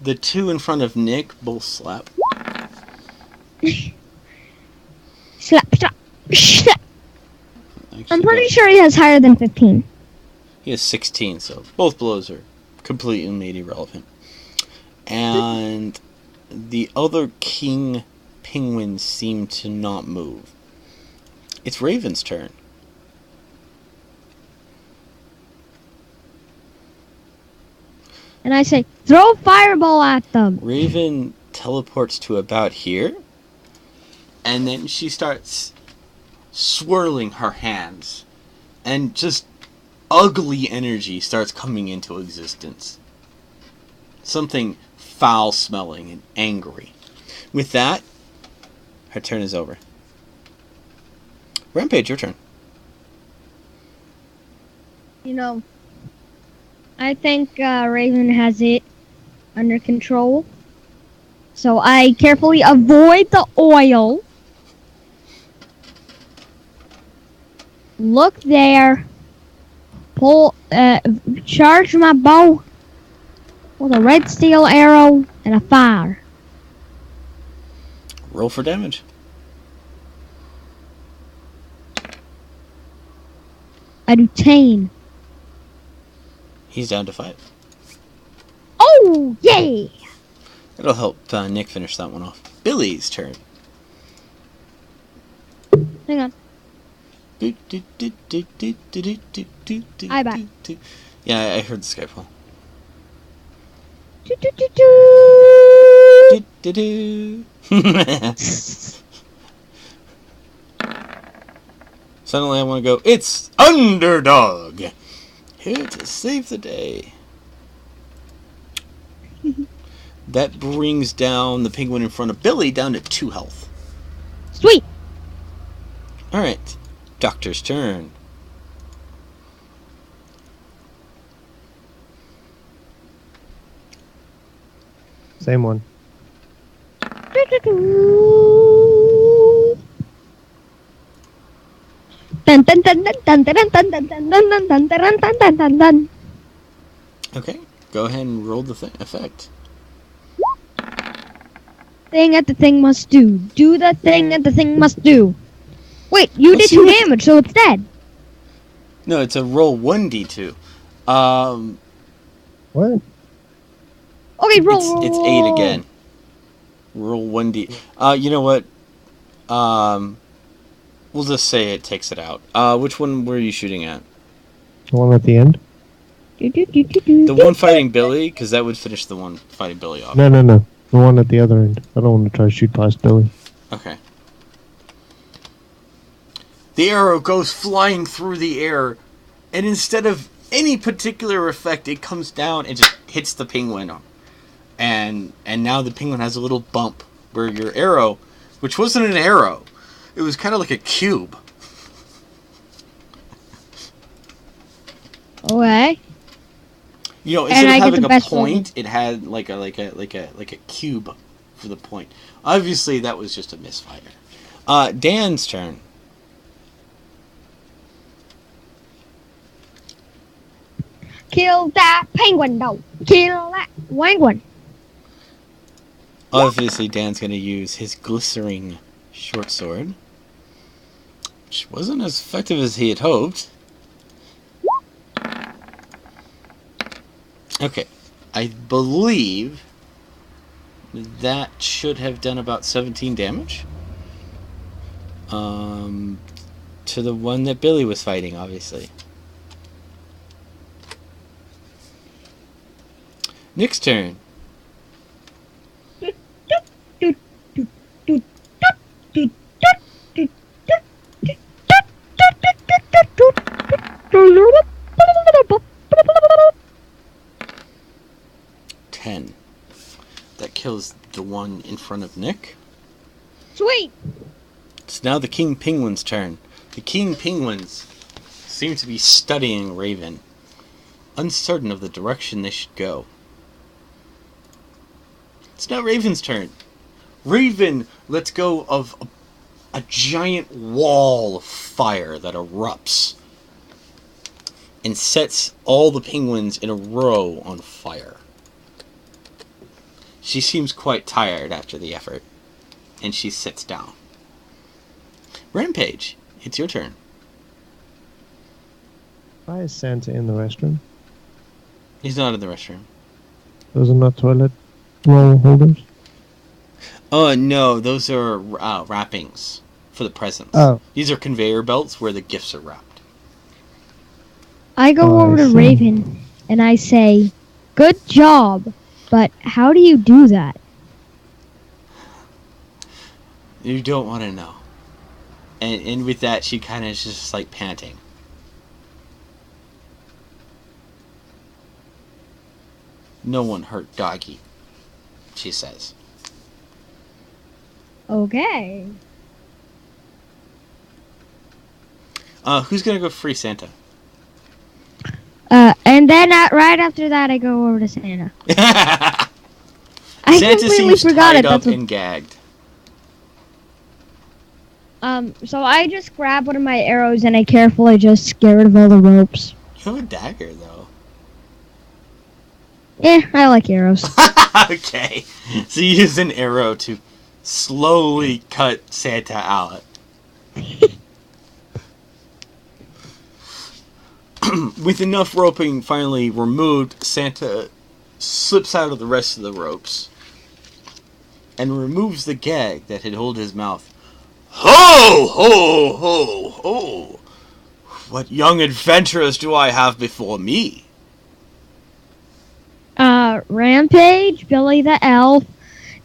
The 2 in front of Nick both slap. Slap, slap, slap. Actually, I'm pretty both- sure he has higher than 15. He has 16, so both blows are completely made irrelevant. And the other king penguins seem to not move. It's Raven's turn. And I say, throw a fireball at them. Raven teleports to about here, and then she starts swirling her hands, and just ugly energy starts coming into existence. Something foul-smelling and angry. With that, her turn is over. Rampage, your turn. You know, I think Raven has it under control. So I carefully avoid the oil. Look there. Charge my bow with a red steel arrow and a fire. Roll for damage. I do 10. He's down to 5. Oh, yay! It'll help Nick finish that one off. Billy's turn. Hang on. I back. Yeah, I heard the Skyfall. Suddenly I want to go, it's Underdog! Here to save the day. That brings down the penguin in front of Billy down to 2 health. Sweet! Alright, Doctor's turn. Same one. Dun dun dun dun dun dun dun dun dun dun dun dun dun dun dun dun dun. Okay, go ahead and roll the effect. Thing that the thing must do. Do the thing that the thing must do. Wait, you Let's did see 2 what- damage, so it's dead. No, it's a roll 1d2. What? Okay, roll. It's 8 again. Roll 1d. You know what? We'll just say it takes it out. Which one were you shooting at? The one at the end? The one fighting Billy? Because that would finish the one fighting Billy off. No. The one at the other end. I don't want to try to shoot past Billy. Okay. The arrow goes flying through the air, and instead of any particular effect, it comes down and just hits the penguin. And now the penguin has a little bump where your arrow, which wasn't an arrow, it was kind of like a cube. Okay. You know, And instead I of get having the a best point, it had like a cube for the point. Obviously, that was just a misfire. Dan's turn. Kill that penguin, though. Kill that penguin. Obviously, Dan's going to use his glistering short sword, which wasn't as effective as he had hoped. Okay, I believe that should have done about 17 damage. To the one that Billy was fighting, obviously. Nick's turn. Ten. That kills the one in front of Nick. Sweet. It's now the King Penguin's turn. The King Penguins seem to be studying Raven, uncertain of the direction they should go. It's now Raven's turn. Raven lets go of a giant wall of fire that erupts and sets all the penguins in a row on fire. She seems quite tired after the effort, and she sits down. Rampage, it's your turn. Why is Santa in the restroom? He's not in the restroom. Those are not toilet roll holders? Oh, no, those are wrappings for the presents. Oh. These are conveyor belts where the gifts are wrapped. I go over to Raven and I say, "Good job, but how do you do that?" You don't want to know. And with that, she kind of is just like panting. No one hurt Doggy, she says. Okay. Who's gonna go free Santa? And then right after that, I go over to Santa. I Santa completely seems forgot tied it. up That's and gagged. So I just grab one of my arrows and I carefully just get rid of all the ropes. You have a dagger, though. I like arrows. Okay. So you use an arrow to slowly cut Santa out. With enough roping finally removed, Santa slips out of the rest of the ropes and removes the gag that had held his mouth. Ho, ho, ho, ho! What young adventurers do I have before me? Rampage, Billy the Elf,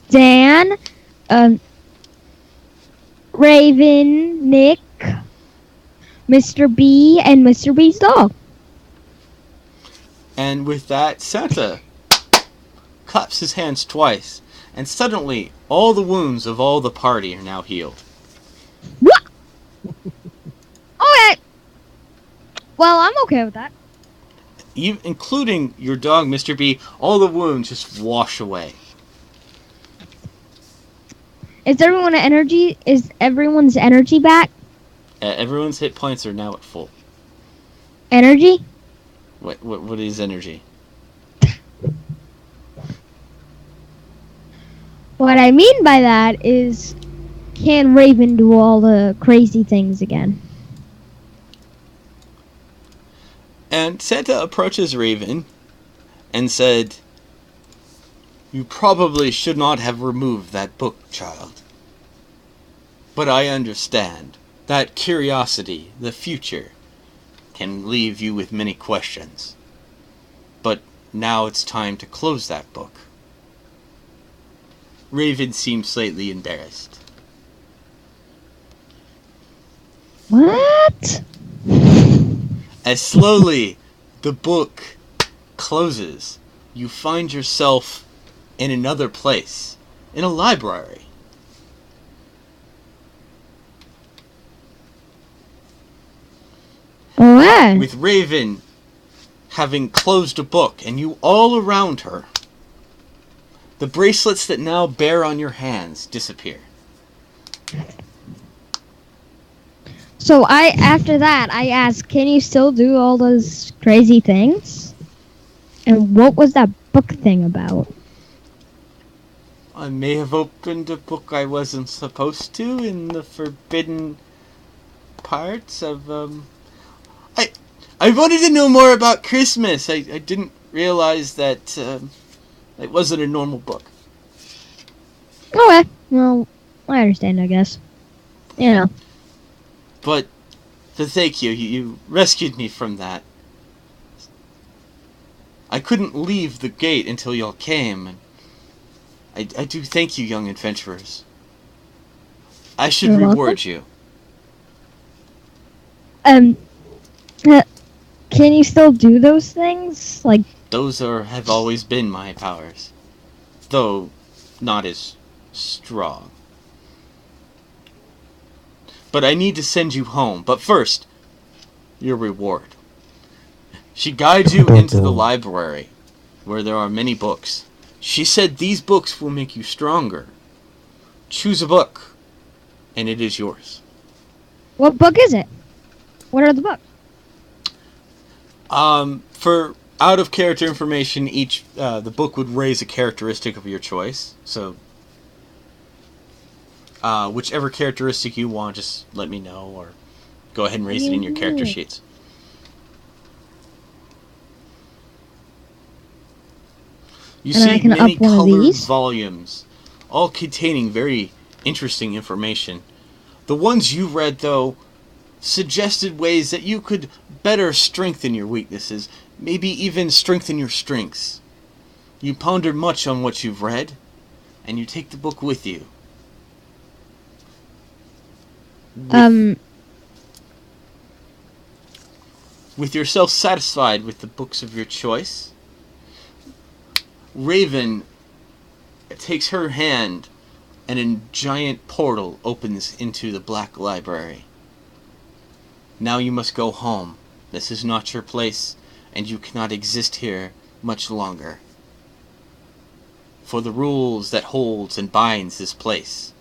Dan, Raven, Nick, Mr. B, and Mr. B's dog. And with that, Santa claps his hands twice, and suddenly all the wounds of all the party are now healed. What? Okay. Well, I'm okay with that. Including your dog, Mr. B, all the wounds just wash away. Is everyone's energy back? Everyone's hit points are now at full. Energy? What is energy? What I mean by that is, can Raven do all the crazy things again? And Santa approaches Raven and said, "You probably should not have removed that book, child. But I understand. That curiosity, the future, can leave you with many questions. But now it's time to close that book." Raven seemed slightly embarrassed. What? As slowly the book closes, you find yourself in another place, in a library. What? With Raven having closed a book, and you all around her. The bracelets that now bear on your hands disappear. So after that, I asked, can you still do all those crazy things? And what was that book thing about? I may have opened a book I wasn't supposed to in the forbidden parts of, I wanted to know more about Christmas. I didn't realize that it wasn't a normal book. Okay, well, I understand, I guess. You know. But thank you. You rescued me from that. I couldn't leave the gate until y'all came. And I do thank you, young adventurers. I should You're reward you. Can you still do those things? Like, Those have always been my powers. Though not as strong. But I need to send you home. But first, your reward. She guides you into the library, where there are many books. She said these books will make you stronger. Choose a book, and it is yours. what book is it? What are the books? For out of character information, each the book would raise a characteristic of your choice. So, whichever characteristic you want, just let me know, or go ahead and raise it in your character sheets. You And I see can many up one of colored these? volumes, all containing very interesting information. The ones you read, though, suggested ways that you could better strengthen your weaknesses, maybe even strengthen your strengths. You ponder much on what you've read, and you take the book with you. With yourself satisfied with the books of your choice, Raven takes her hand, and a giant portal opens into the Black Library. Now you must go home. This is not your place, and you cannot exist here much longer. For the rules that holds and binds this place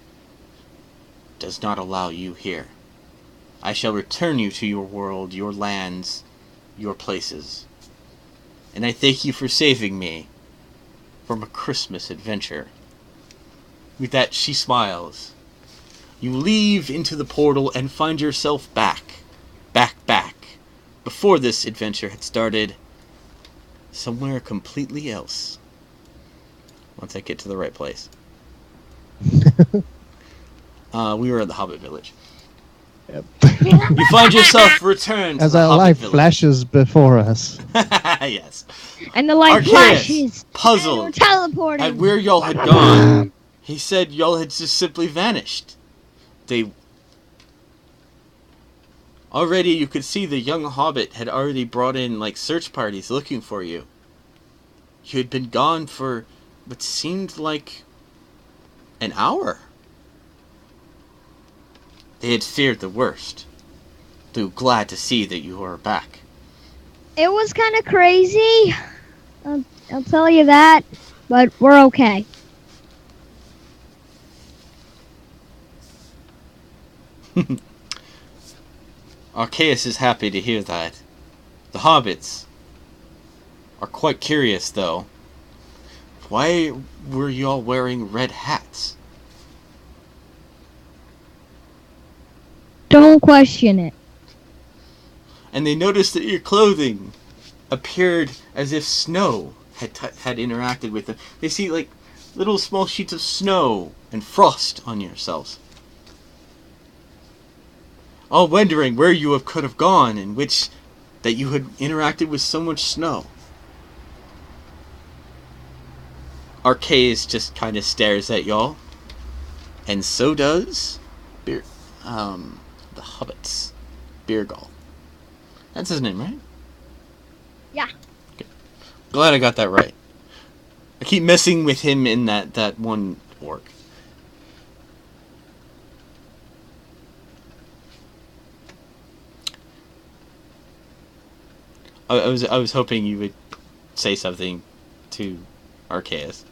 does not allow you here. I shall return you to your world, your lands, your places. And I thank you for saving me from a Christmas adventure. With that, she smiles. You leave into the portal and find yourself back. Before this adventure had started, somewhere completely else. Once I get to the right place. We were at the Hobbit Village. Yep. You find yourself returned to As the our Hobbit life Village. flashes before us. Yes. And the light Arceus, flashes. puzzled And we're teleporting. at where y'all had gone. He said y'all had just simply vanished. Already you could see the young hobbit had already brought in search parties looking for you. You had been gone for what seemed like an hour. They had feared the worst, though glad to see that you were back. It was kind of crazy. I'll tell you that, but we're okay. Arceus is happy to hear that. The hobbits are quite curious, though. Why were y'all wearing red hats? Don't question it. And they noticed that your clothing appeared as if snow had interacted with them. They see little small sheets of snow and frost on yourselves. All wondering where you could have gone and that you had interacted with so much snow. Arceus just kind of stares at y'all. And so does the hobbits. Beergall. That's his name, right? Yeah. Okay. Glad I got that right. I keep messing with him in that one orc. I was hoping you would say something to Arceus.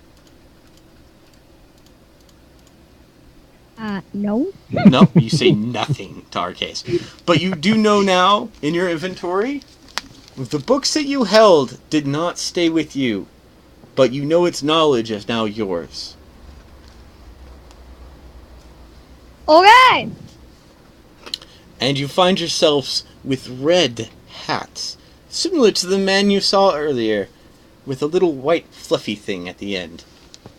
No. No, you say nothing to Arceus. But you do know now, in your inventory, the books that you held did not stay with you, but you know its knowledge is now yours. Okay. And you find yourselves with red hats, similar to the man you saw earlier, with a little white fluffy thing at the end.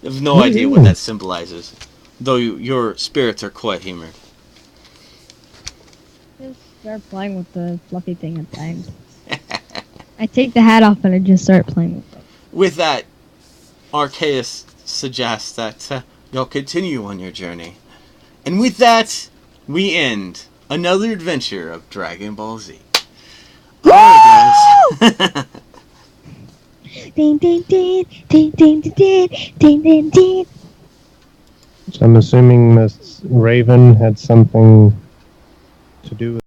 You have no idea what that symbolizes, though your spirits are quite humored. Just start playing with the fluffy thing at times. I take the hat off and I just start playing with it. With that, Arceus suggests that you'll continue on your journey. And with that, we end another adventure of Dragon Ball Z. Alright, guys. Ding ding ding ding ding ding ding ding ding. So I'm assuming Miss Raven had something to do with